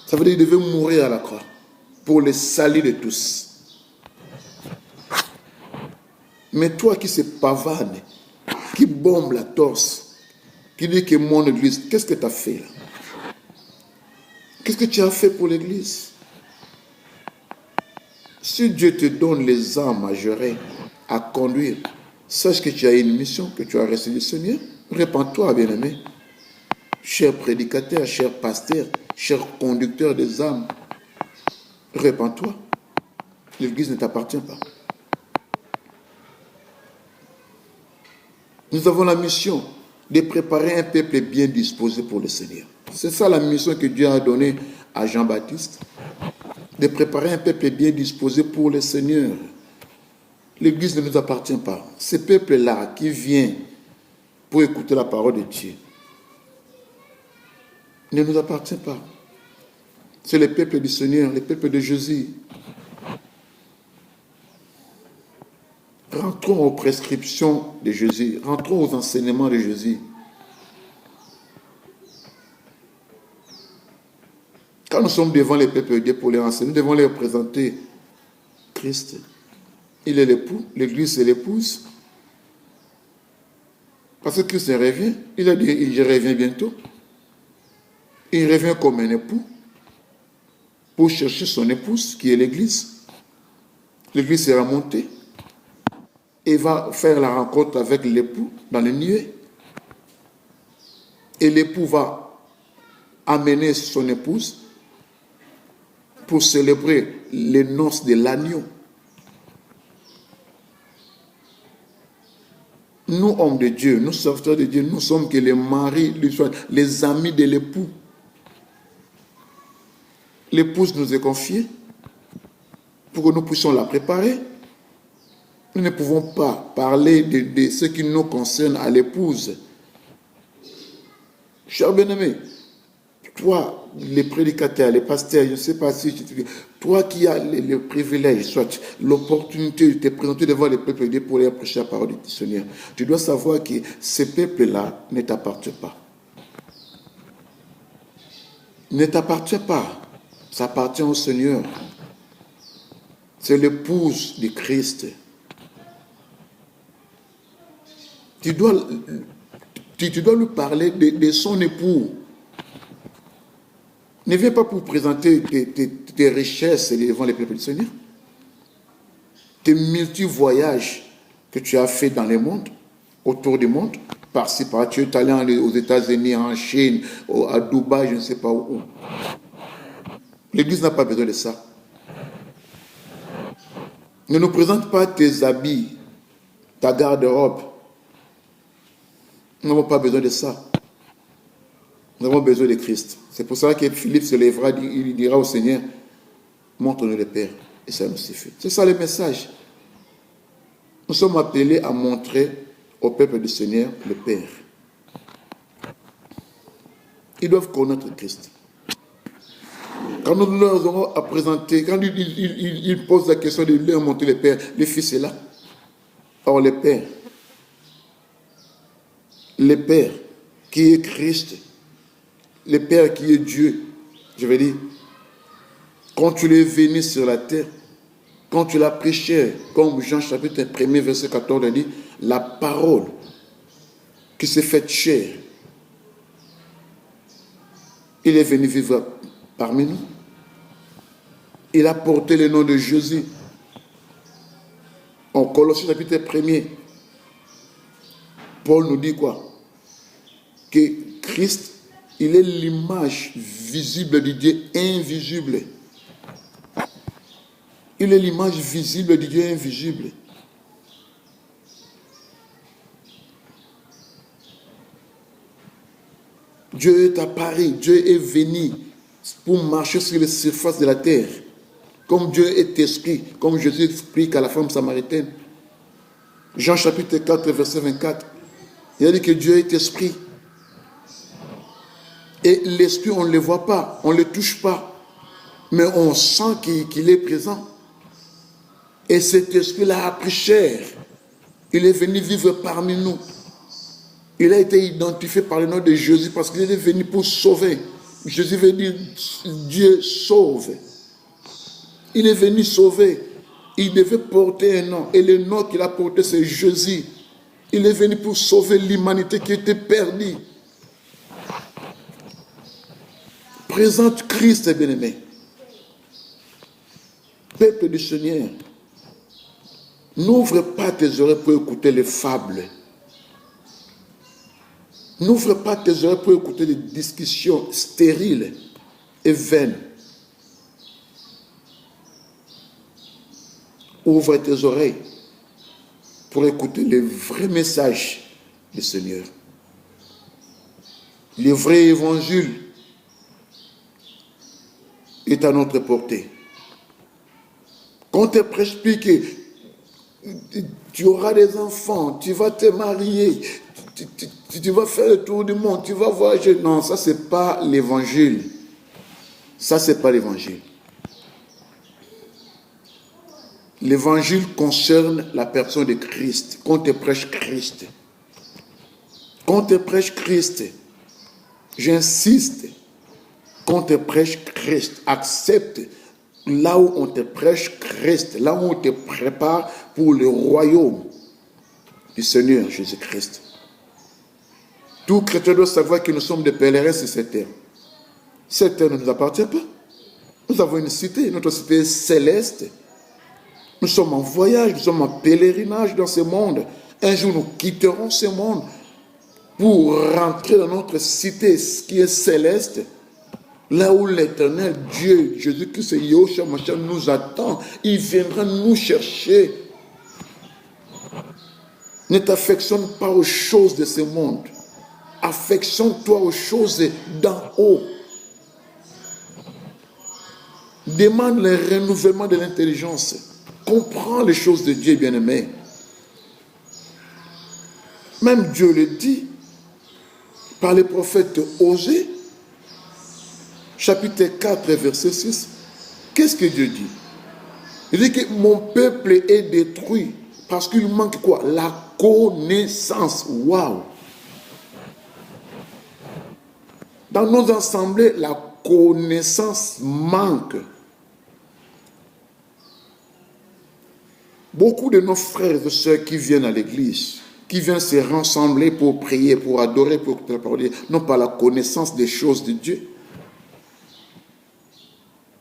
A: Ça veut dire qu'il devait mourir à la croix pour le salut de tous. Mais toi qui se pavane, qui bombe la torse, qui dit que mon église, qu'est-ce que tu as fait là? Qu'est-ce que tu as fait pour l'église? Si Dieu te donne les âmes à gérer, à conduire, sache que tu as une mission, que tu as reçu du Seigneur. Répands-toi, bien-aimé. Cher prédicateur, cher pasteur, cher conducteur des âmes, répands-toi. L'église ne t'appartient pas. Nous avons la mission de préparer un peuple bien disposé pour le Seigneur. C'est ça la mission que Dieu a donnée à Jean-Baptiste. De préparer un peuple bien disposé pour le Seigneur. L'église ne nous appartient pas. Ce peuple-là qui vient pour écouter la parole de Dieu ne nous appartient pas. C'est le peuple du Seigneur, le peuple de Jésus. Rentrons aux prescriptions de Jésus. Rentrons aux enseignements de Jésus. Quand nous sommes devant les peuples de Dieu pour les enseigner, nous devons leur présenter Christ. Il est l'époux, l'église c'est l'épouse. Parce que Christ revient. Il a dit, je reviens bientôt. Il revient comme un époux pour chercher son épouse, qui est l'église. L'église sera montée et va faire la rencontre avec l'époux dans les nuées. Et l'époux va amener son épouse pour célébrer les noces de l'agneau. Nous, hommes de Dieu, nous, serviteurs de Dieu, nous sommes que les maris, les amis de l'époux. L'épouse nous est confiée pour que nous puissions la préparer. Nous ne pouvons pas parler de ce qui nous concerne à l'épouse. Cher bien-aimé, toi, les prédicateurs, les pasteurs, je ne sais pas si toi qui as le privilège, soit l'opportunité de te présenter devant les peuples pour les prêcher la parole du Seigneur, tu dois savoir que ces peuples-là ne t'appartiennent pas. Ne t'appartient pas. Ça appartient au Seigneur. C'est l'épouse de Christ. Tu dois lui parler de son époux. Ne viens pas pour présenter tes richesses devant les peuples du Seigneur. Tes multi-voyages que tu as fait dans le monde, autour du monde, par-ci, par-là. Tu es allé aux États-Unis, en Chine, à Dubaï, je ne sais pas où. L'Église n'a pas besoin de ça. Ne nous présente pas tes habits, ta garde-robe. Nous n'avons pas besoin de ça. Nous avons besoin de Christ. C'est pour ça que Philippe se lèvera, il dira au Seigneur, montre-nous le Père. Et ça nous suffit. C'est ça le message. Nous sommes appelés à montrer au peuple du Seigneur le Père. Ils doivent connaître Christ. Quand nous leur aurons à présenter, quand ils posent la question de leur montrer le Père, le Fils est là. Or, le Père qui est Christ, le Père qui est Dieu, je veux dire, quand tu l'es venu sur la terre, quand tu l'as prêché, comme Jean chapitre 1, verset 14 dit, la parole qui s'est faite chair, il est venu vivre parmi nous. Il a porté le nom de Jésus. En Colossiens chapitre 1, Paul nous dit quoi? Que Christ, il est l'image visible du Dieu invisible. Il est l'image visible du Dieu invisible. Dieu est apparu, Dieu est venu pour marcher sur les surfaces de la terre. Comme Dieu est esprit, comme Jésus explique à la femme samaritaine. Jean chapitre 4, verset 24. Il a dit que Dieu est esprit. Et l'esprit, on ne le voit pas, on ne le touche pas. Mais on sent qu'il est présent. Et cet esprit-là a pris chair. Il est venu vivre parmi nous. Il a été identifié par le nom de Jésus parce qu'il est venu pour sauver. Jésus veut dire Dieu sauve. Il est venu sauver. Il devait porter un nom. Et le nom qu'il a porté, c'est Jésus. Il est venu pour sauver l'humanité qui était perdue. Présente Christ, bien-aimé. Peuple du Seigneur, n'ouvre pas tes oreilles pour écouter les fables. N'ouvre pas tes oreilles pour écouter les discussions stériles et vaines. Ouvre tes oreilles pour écouter le vrai message du Seigneur. Le vrai évangile est à notre portée. Quand tu prêches, tu auras des enfants, tu vas te marier, tu vas faire le tour du monde, tu vas voyager. Non, ça, ce n'est pas l'évangile. Ça, ce n'est pas l'évangile. L'évangile concerne la personne de Christ. Quand tu prêches Christ. Quand tu prêches Christ, j'insiste, quand tu prêches Christ, accepte là où on te prêche Christ, là où on te prépare pour le royaume du Seigneur Jésus-Christ. Tout chrétien doit savoir que nous sommes des pèlerins sur cette terre. Cette terre ne nous appartient pas. Nous avons une cité, notre cité est céleste. Nous sommes en voyage, nous sommes en pèlerinage dans ce monde. Un jour, nous quitterons ce monde pour rentrer dans notre cité qui est céleste. Là où l'éternel Dieu, Jésus-Christ et Yahushua Mashiach nous attend, il viendra nous chercher. Ne t'affectionne pas aux choses de ce monde. Affectionne-toi aux choses d'en haut. Demande le renouvellement de l'intelligence. Comprends les choses de Dieu, bien-aimé. Même Dieu le dit par le prophète Osée. Chapitre 4, verset 6, qu'est-ce que Dieu dit? Il dit que mon peuple est détruit parce qu'il manque quoi? La connaissance. Waouh! Dans nos assemblées, la connaissance manque. Beaucoup de nos frères et sœurs qui viennent à l'église, qui viennent se rassembler pour prier, pour adorer, pour écouter la parole de Dieu, n'ont pas la connaissance des choses de Dieu.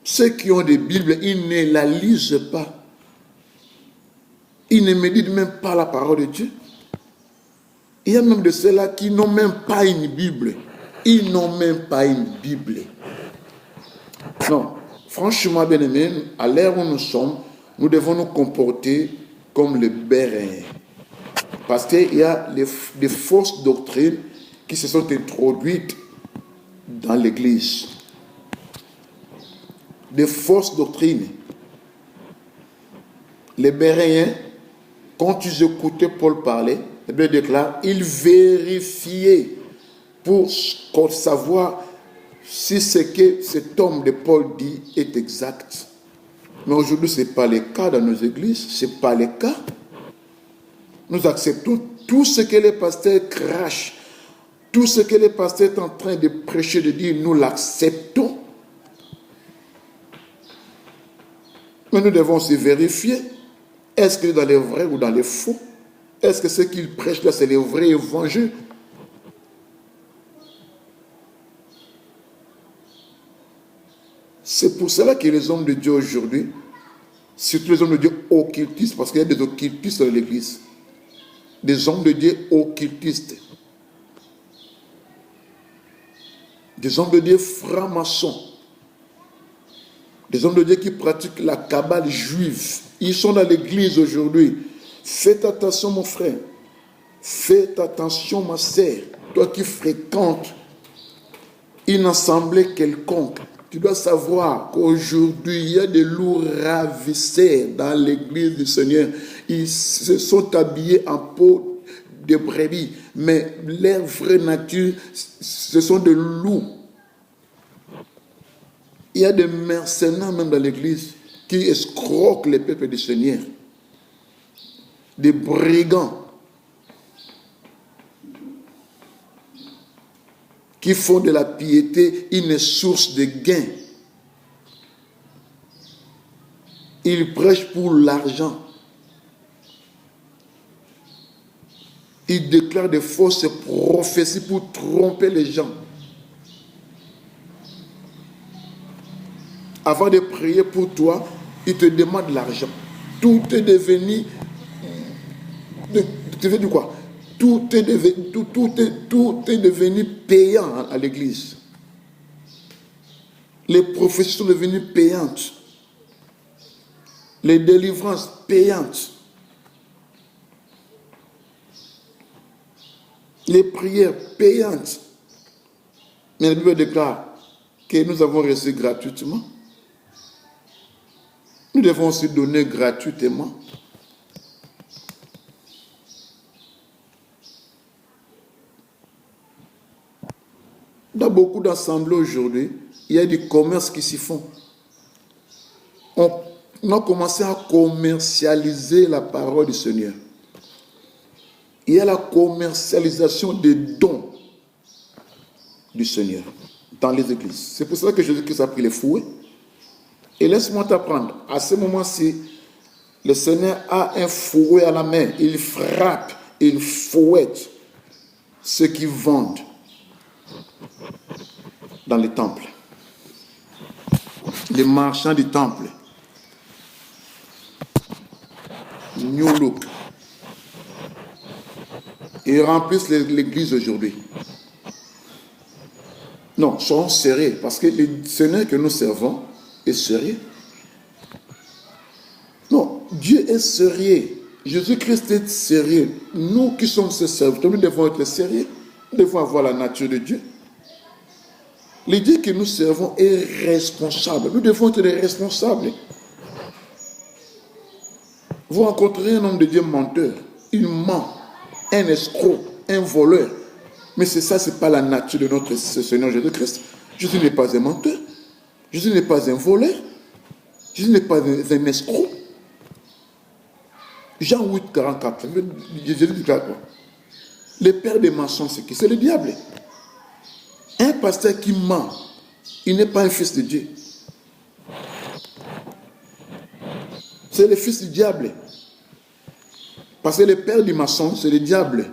A: Ceux qui ont des Bibles, ils ne la lisent pas. Ils ne méditent même pas la parole de Dieu. Il y a même de ceux-là qui n'ont même pas une Bible. Ils n'ont même pas une Bible. Non, franchement, bien-aimés, à l'ère où nous sommes, nous devons nous comporter comme les béréens. Parce qu'il y a des fausses doctrines qui se sont introduites dans l'Église. Des fausses doctrines. Les Béréens, quand ils écoutaient Paul parler, la Bible déclare, ils vérifiaient pour savoir si ce que cet homme de Paul dit est exact. Mais aujourd'hui, ce n'est pas le cas dans nos églises, ce n'est pas le cas. Nous acceptons tout ce que les pasteurs crachent, tout ce que les pasteurs sont en train de prêcher, de dire, nous l'acceptons. Mais nous devons se vérifier. Est-ce qu'il est dans les vrais ou dans les faux? Est-ce que ce qu'il prêche là, c'est le vrai évangile? C'est pour cela que les hommes de Dieu aujourd'hui, surtout les hommes de Dieu occultistes, parce qu'il y a des occultistes dans l'église, des hommes de Dieu occultistes, des hommes de Dieu francs-maçons, des hommes de Dieu qui pratiquent la cabale juive. Ils sont dans l'église aujourd'hui. Faites attention, mon frère. Faites attention, ma sœur. Toi qui fréquentes une assemblée quelconque, tu dois savoir qu'aujourd'hui, il y a des loups ravisseurs dans l'église du Seigneur. Ils se sont habillés en peau de brebis, mais leur vraie nature, ce sont des loups. Il y a des mercenaires même dans l'église qui escroquent les peuples du Seigneur. Des brigands qui font de la piété une source de gain. Ils prêchent pour l'argent. Ils déclarent des fausses prophéties pour tromper les gens. Avant de prier pour toi, ils te demandent l'argent. Tout est devenu... Tu veux dire quoi? Tout est devenu payant à l'église. Les prophéties sont devenues payantes. Les délivrances payantes. Les prières payantes. Mais la Bible déclare que nous avons reçu gratuitement. Nous devons aussi donner gratuitement. Dans beaucoup d'assemblées aujourd'hui, il y a du commerce qui s'y font. On a commencé à commercialiser la parole du Seigneur. Il y a la commercialisation des dons du Seigneur dans les églises. C'est pour cela que Jésus-Christ a pris les fouets. Et laisse-moi t'apprendre, à ce moment-ci, le Seigneur a un fouet à la main. Il frappe, il fouette ceux qui vendent dans les temples. Les marchands du temple. New look. Ils remplissent l'église aujourd'hui. Non, soyons sérieux, parce que le Seigneur que nous servons est sérieux. Non, Dieu est sérieux. Jésus-Christ est sérieux. Nous qui sommes ses serviteurs, nous devons être sérieux. Nous devons avoir la nature de Dieu. Le Dieu que nous servons est responsable. Nous devons être des responsables. Vous rencontrez un homme de Dieu menteur. Il ment. Un escroc. Un voleur. Mais c'est ça, ce n'est pas la nature de notre Seigneur Jésus-Christ. Jésus n'est pas un menteur. Jésus n'est pas un voleur. Jésus n'est pas un escroc. Jean 8, 44. Jésus dit quoi? Le père des mensonges, c'est qui? C'est le diable. Un pasteur qui ment, il n'est pas un fils de Dieu. C'est le fils du diable. Parce que le père du mensonge, c'est le diable.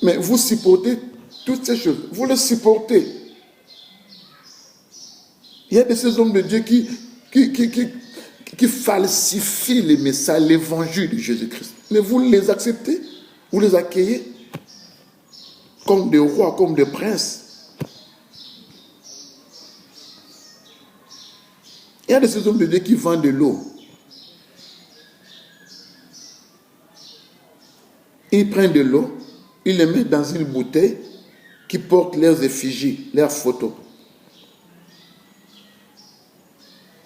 A: Mais vous supportez toutes ces choses. Vous les supportez. Il y a de ces hommes de Dieu qui falsifient les messages, l'évangile de Jésus-Christ. Mais vous les acceptez, vous les accueillez comme des rois, comme des princes. Il y a de ces hommes de Dieu qui vendent de l'eau. Ils prennent de l'eau, ils les mettent dans une bouteille qui porte leurs effigies, leurs photos.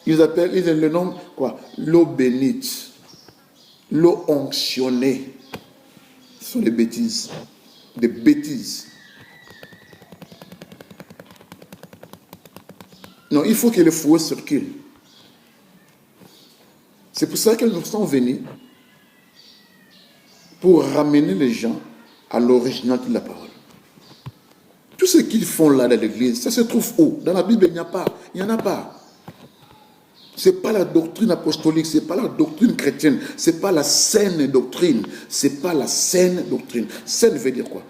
A: Ils le nomment quoi? L'eau bénite, l'eau onctionnée. Ce sont des bêtises. Des bêtises. Non, il faut que le fouet circule. C'est pour ça que nous sommes venus pour ramener les gens à l'original de la parole. Tout ce qu'ils font là dans l'église, ça se trouve où? Dans la Bible, il n'y a pas. Il n'y en a pas. Ce n'est pas la doctrine apostolique, ce n'est pas la doctrine chrétienne, ce n'est pas la saine doctrine. Ce n'est pas la saine doctrine. Saine veut dire quoi?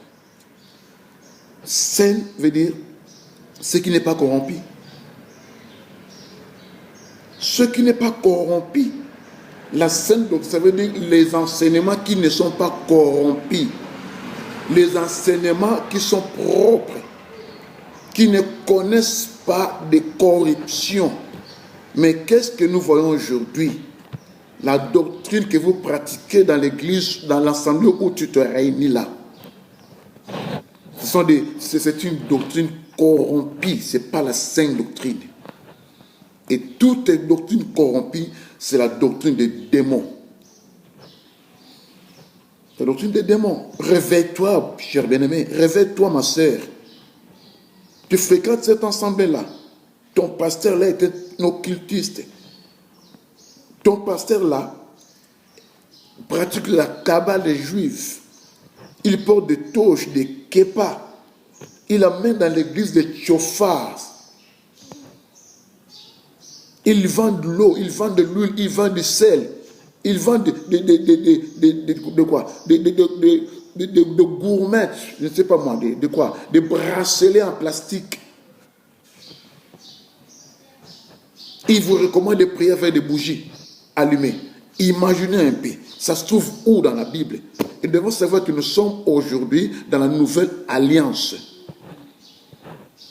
A: Saine veut dire ce qui n'est pas corrompu. Ce qui n'est pas corrompu. La saine doctrine, ça veut dire les enseignements qui ne sont pas corrompus. Les enseignements qui sont propres, qui ne connaissent pas de corruption. Mais qu'est-ce que nous voyons aujourd'hui? La doctrine que vous pratiquez dans l'église, dans l'assemblée où tu te réunis là. C'est une doctrine corrompue, ce n'est pas la sainte doctrine. Et toute doctrine corrompue, c'est la doctrine des démons. La doctrine des démons. Réveille-toi, cher bien-aimé. Réveille-toi, ma sœur. Tu fréquentes cet ensemble-là. Ton pasteur là était un occultiste. Ton pasteur là pratique la cabale des juifs. Il porte des toches, des képas. Il amène dans l'église des chauffards. Il vend de l'eau, il vend de l'huile, il vend du sel. Il vend de quoi? De gourmets, je ne sais pas moi, de quoi? Des bracelets en plastique. Il vous recommande de prier avec des bougies allumées. Imaginez un peu, ça se trouve où dans la Bible? Et nous devons savoir que nous sommes aujourd'hui dans la nouvelle alliance.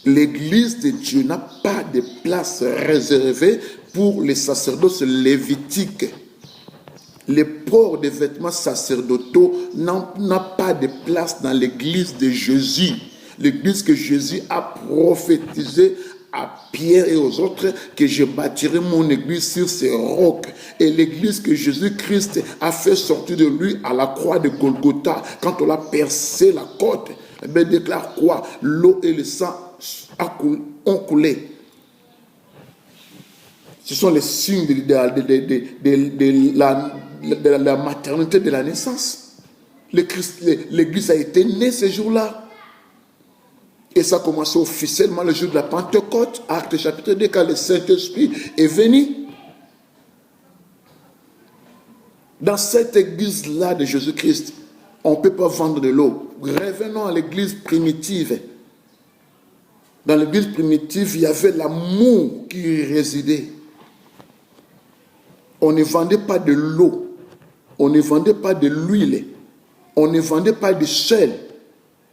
A: L'église de Dieu n'a pas de place réservée pour les sacerdoces lévitiques. Le port des vêtements sacerdotaux n'a pas de place dans l'église de Jésus. L'église que Jésus a prophétisée à Pierre et aux autres, que je bâtirai mon église sur ces rocs. Et l'église que Jésus-Christ a fait sortir de lui à la croix de Golgotha, quand on a percé la côte, il déclare quoi? L'eau et le sang ont coulé. Ce sont les signes de la maternité de la naissance. L'église a été née ce jour-là. Et ça a commencé officiellement le jour de la Pentecôte, Actes chapitre 2, quand le Saint-Esprit est venu. Dans cette église-là de Jésus-Christ, on ne peut pas vendre de l'eau. Revenons à l'église primitive. Dans l'église primitive, il y avait l'amour qui y résidait. On ne vendait pas de l'eau, on ne vendait pas de l'huile, on ne vendait pas de sel,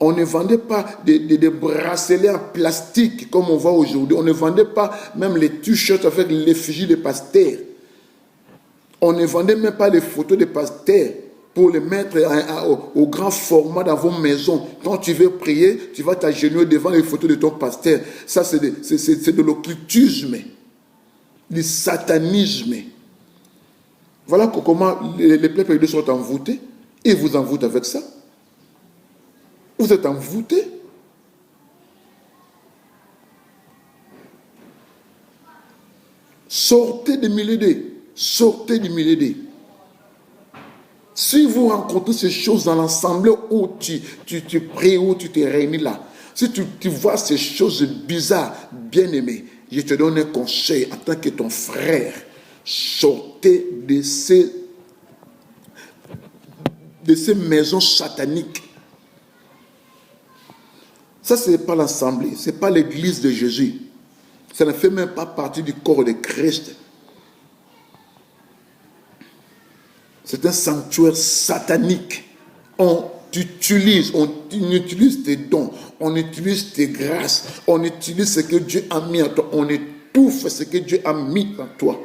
A: on ne vendait pas de bracelets en plastique comme on voit aujourd'hui, on ne vendait pas même les t-shirts avec l'effigie des pasteurs. On ne vendait même pas les photos des pasteurs pour les mettre au grand format dans vos maisons. Quand tu veux prier, tu vas t'agenouiller devant les photos de ton pasteur. Ça, c'est de l'occultisme, du satanisme. Voilà comment les peuples de Dieu sont envoûtés. Ils vous envoûtent avec ça. Vous êtes envoûtés. Sortez des millénaires. Sortez du millénaire. Si vous rencontrez ces choses dans l'assemblée où tu pries, où tu t'es réuni là, si tu vois ces choses bizarres, bien-aimé, je te donne un conseil en tant que ton frère. Sortez de ces maisons sataniques. Ça, ce n'est pas l'assemblée, ce n'est pas l'église de Jésus. Ça ne fait même pas partie du corps de Christ. C'est un sanctuaire satanique. On utilise tes dons, on utilise tes grâces, on utilise ce que Dieu a mis en toi, on étouffe ce que Dieu a mis en toi.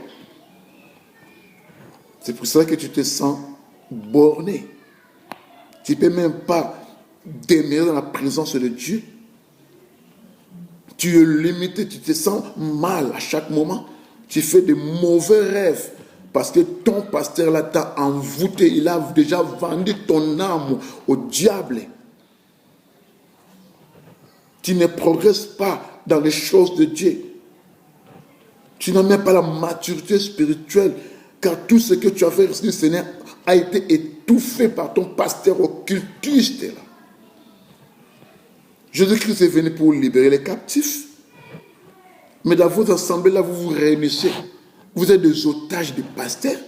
A: C'est pour ça que tu te sens borné. Tu ne peux même pas demeurer dans la présence de Dieu. Tu es limité, tu te sens mal à chaque moment. Tu fais de mauvais rêves parce que ton pasteur là t'a envoûté. Il a déjà vendu ton âme au diable. Tu ne progresses pas dans les choses de Dieu. Tu n'as même pas la maturité spirituelle, car tout ce que tu as fait, le Seigneur, a été étouffé par ton pasteur occultiste. Là. Jésus-Christ est venu pour libérer les captifs. Mais dans vos assemblées, là, vous vous réunissez. Vous êtes des otages des pasteurs.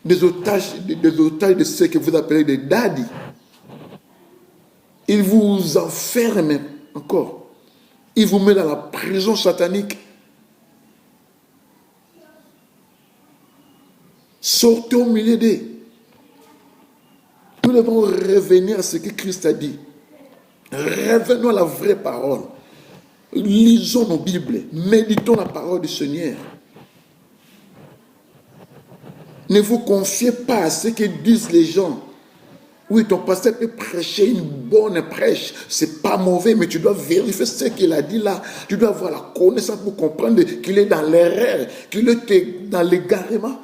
A: Des otages de ceux que vous appelez des daddies. Ils vous enferment encore. Ils vous mettent dans la prison satanique. Sortez au milieu d'eux. Nous devons revenir à ce que Christ a dit. Revenons à la vraie parole. Lisons nos Bibles. Méditons la parole du Seigneur. Ne vous confiez pas à ce que disent les gens. Oui, ton pasteur peut prêcher une bonne prêche. C'est pas mauvais, mais tu dois vérifier ce qu'il a dit là. Tu dois avoir la connaissance pour comprendre qu'il est dans l'erreur, qu'il est dans l'égarement.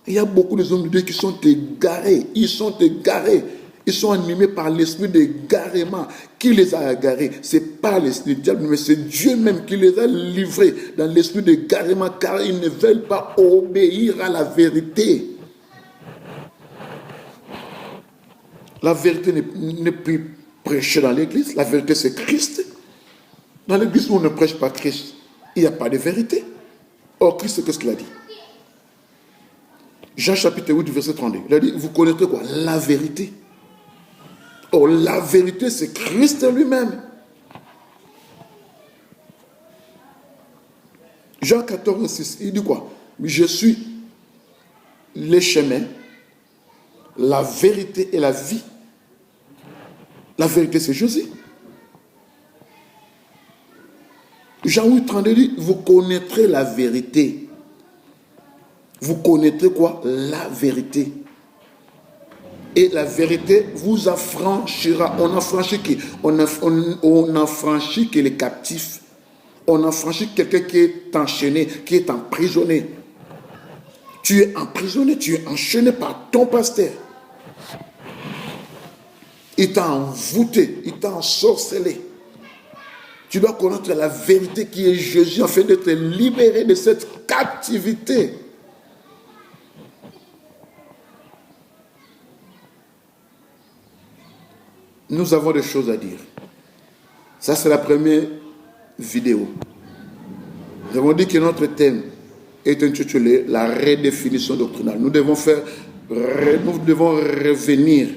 A: Il y a beaucoup de hommes de Dieu qui sont égarés. Ils sont égarés. Ils sont animés par l'esprit d'égarement. Qui les a égarés? Ce n'est pas le diable, mais c'est Dieu même qui les a livrés dans l'esprit d'égarement, car ils ne veulent pas obéir à la vérité. La vérité n'est plus prêchée dans l'église. La vérité, c'est Christ. Dans l'église où on ne prêche pas Christ, il n'y a pas de vérité. Or, Christ, qu'est-ce qu'il a dit? Jean chapitre 8, verset 32. Il a dit, vous connaîtrez quoi? La vérité. Or, la vérité, c'est Christ lui-même. Jean 14, 6, il dit quoi? Je suis le chemin, la vérité et la vie. La vérité, c'est Jésus. Jean 8, 32 dit, vous connaîtrez la vérité. Vous connaîtrez quoi? La vérité. Et la vérité vous affranchira. On affranchit qui? On affranchit que les captifs. On affranchit quelqu'un qui est enchaîné, qui est emprisonné. Tu es emprisonné, tu es enchaîné par ton pasteur. Il t'a envoûté, il t'a ensorcelé. Tu dois connaître la vérité qui est Jésus afin d'être libéré de cette captivité. Nous avons des choses à dire. Ça, c'est la première vidéo. Nous avons dit que notre thème est intitulé la redéfinition doctrinale. Nous devons revenir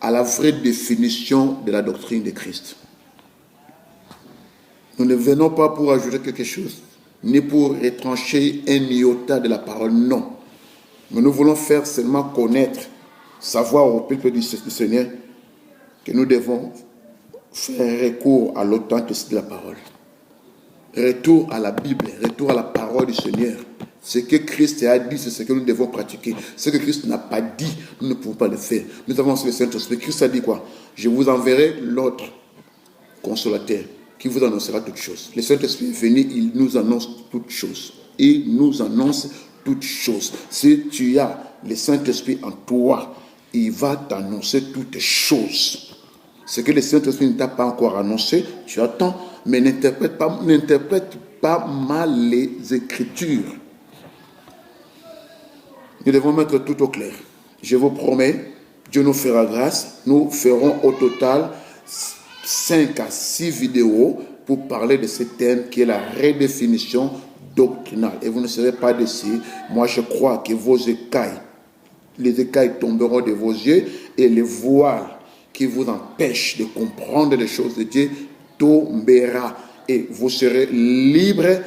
A: à la vraie définition de la doctrine de Christ. Nous ne venons pas pour ajouter quelque chose, ni pour retrancher un iota de la parole, non. Mais nous voulons faire seulement connaître, savoir au peuple du Seigneur que nous devons faire recours à l'authenticité de la parole. Retour à la Bible, retour à la parole du Seigneur. Ce que Christ a dit, c'est ce que nous devons pratiquer. Ce que Christ n'a pas dit, nous ne pouvons pas le faire. Nous avons le Saint-Esprit. Christ a dit quoi? Je vous enverrai l'autre consolateur qui vous annoncera toutes choses. Le Saint-Esprit est venu, il nous annonce toutes choses. Il nous annonce toutes choses. Si tu as le Saint-Esprit en toi, il va t'annoncer toutes choses. Ce que le Saint-Esprit ne t'a pas encore annoncé, tu attends, mais n'interprète pas mal les Écritures. Nous devons mettre tout au clair. Je vous promets, Dieu nous fera grâce. Nous ferons au total 5 à 6 vidéos pour parler de ce thème qui est la redéfinition doctrinale. Et vous ne serez pas déçus. Moi, je crois que vos écailles, les écailles tomberont de vos yeux et les voiles qui vous empêchent de comprendre les choses de Dieu tombera. Et vous serez libres,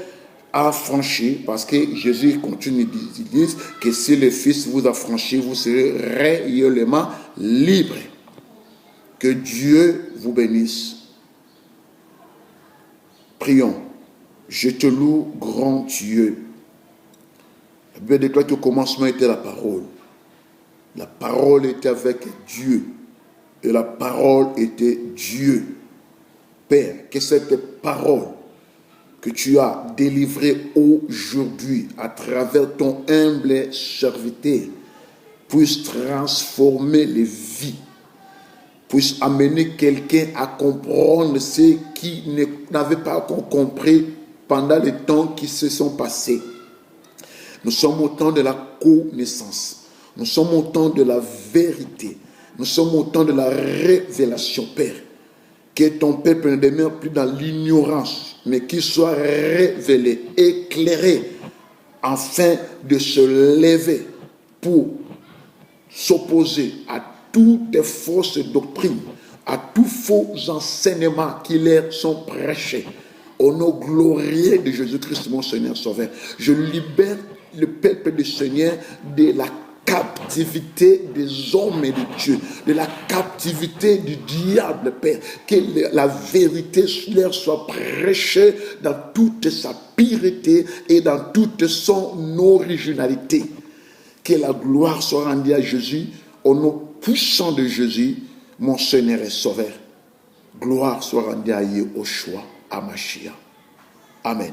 A: affranchis, parce que Jésus continue de dire que si le Fils vous affranchit, vous serez réellement libres. Que Dieu vous bénisse. Prions. Je te loue, grand Dieu. La Bible déclare qu'au commencement était la parole. La parole était avec Dieu. Et la parole était Dieu. Père, que cette parole que tu as délivrée aujourd'hui à travers ton humble serviteur puisse transformer les vies, puisse amener quelqu'un à comprendre ce qui n'avait pas encore compris pendant les temps qui se sont passés. Nous sommes au temps de la connaissance. Nous sommes au temps de la vérité. Nous sommes au temps de la révélation, Père. Que ton peuple ne demeure plus dans l'ignorance, mais qu'il soit révélé, éclairé, afin de se lever pour s'opposer à toutes les fausses doctrines, à tous faux enseignements qui leur sont prêchés. Au nom glorieux de Jésus-Christ, mon Seigneur Sauveur, je libère le peuple du Seigneur de la captivité des hommes et de Dieu, de la captivité du diable, Père. Que la vérité leur soit prêchée dans toute sa pureté et dans toute son originalité. Que la gloire soit rendue à Jésus, au nom puissant de Jésus, mon Seigneur et Sauveur. Gloire soit rendue à Yahushua, à Mashiach. Amen.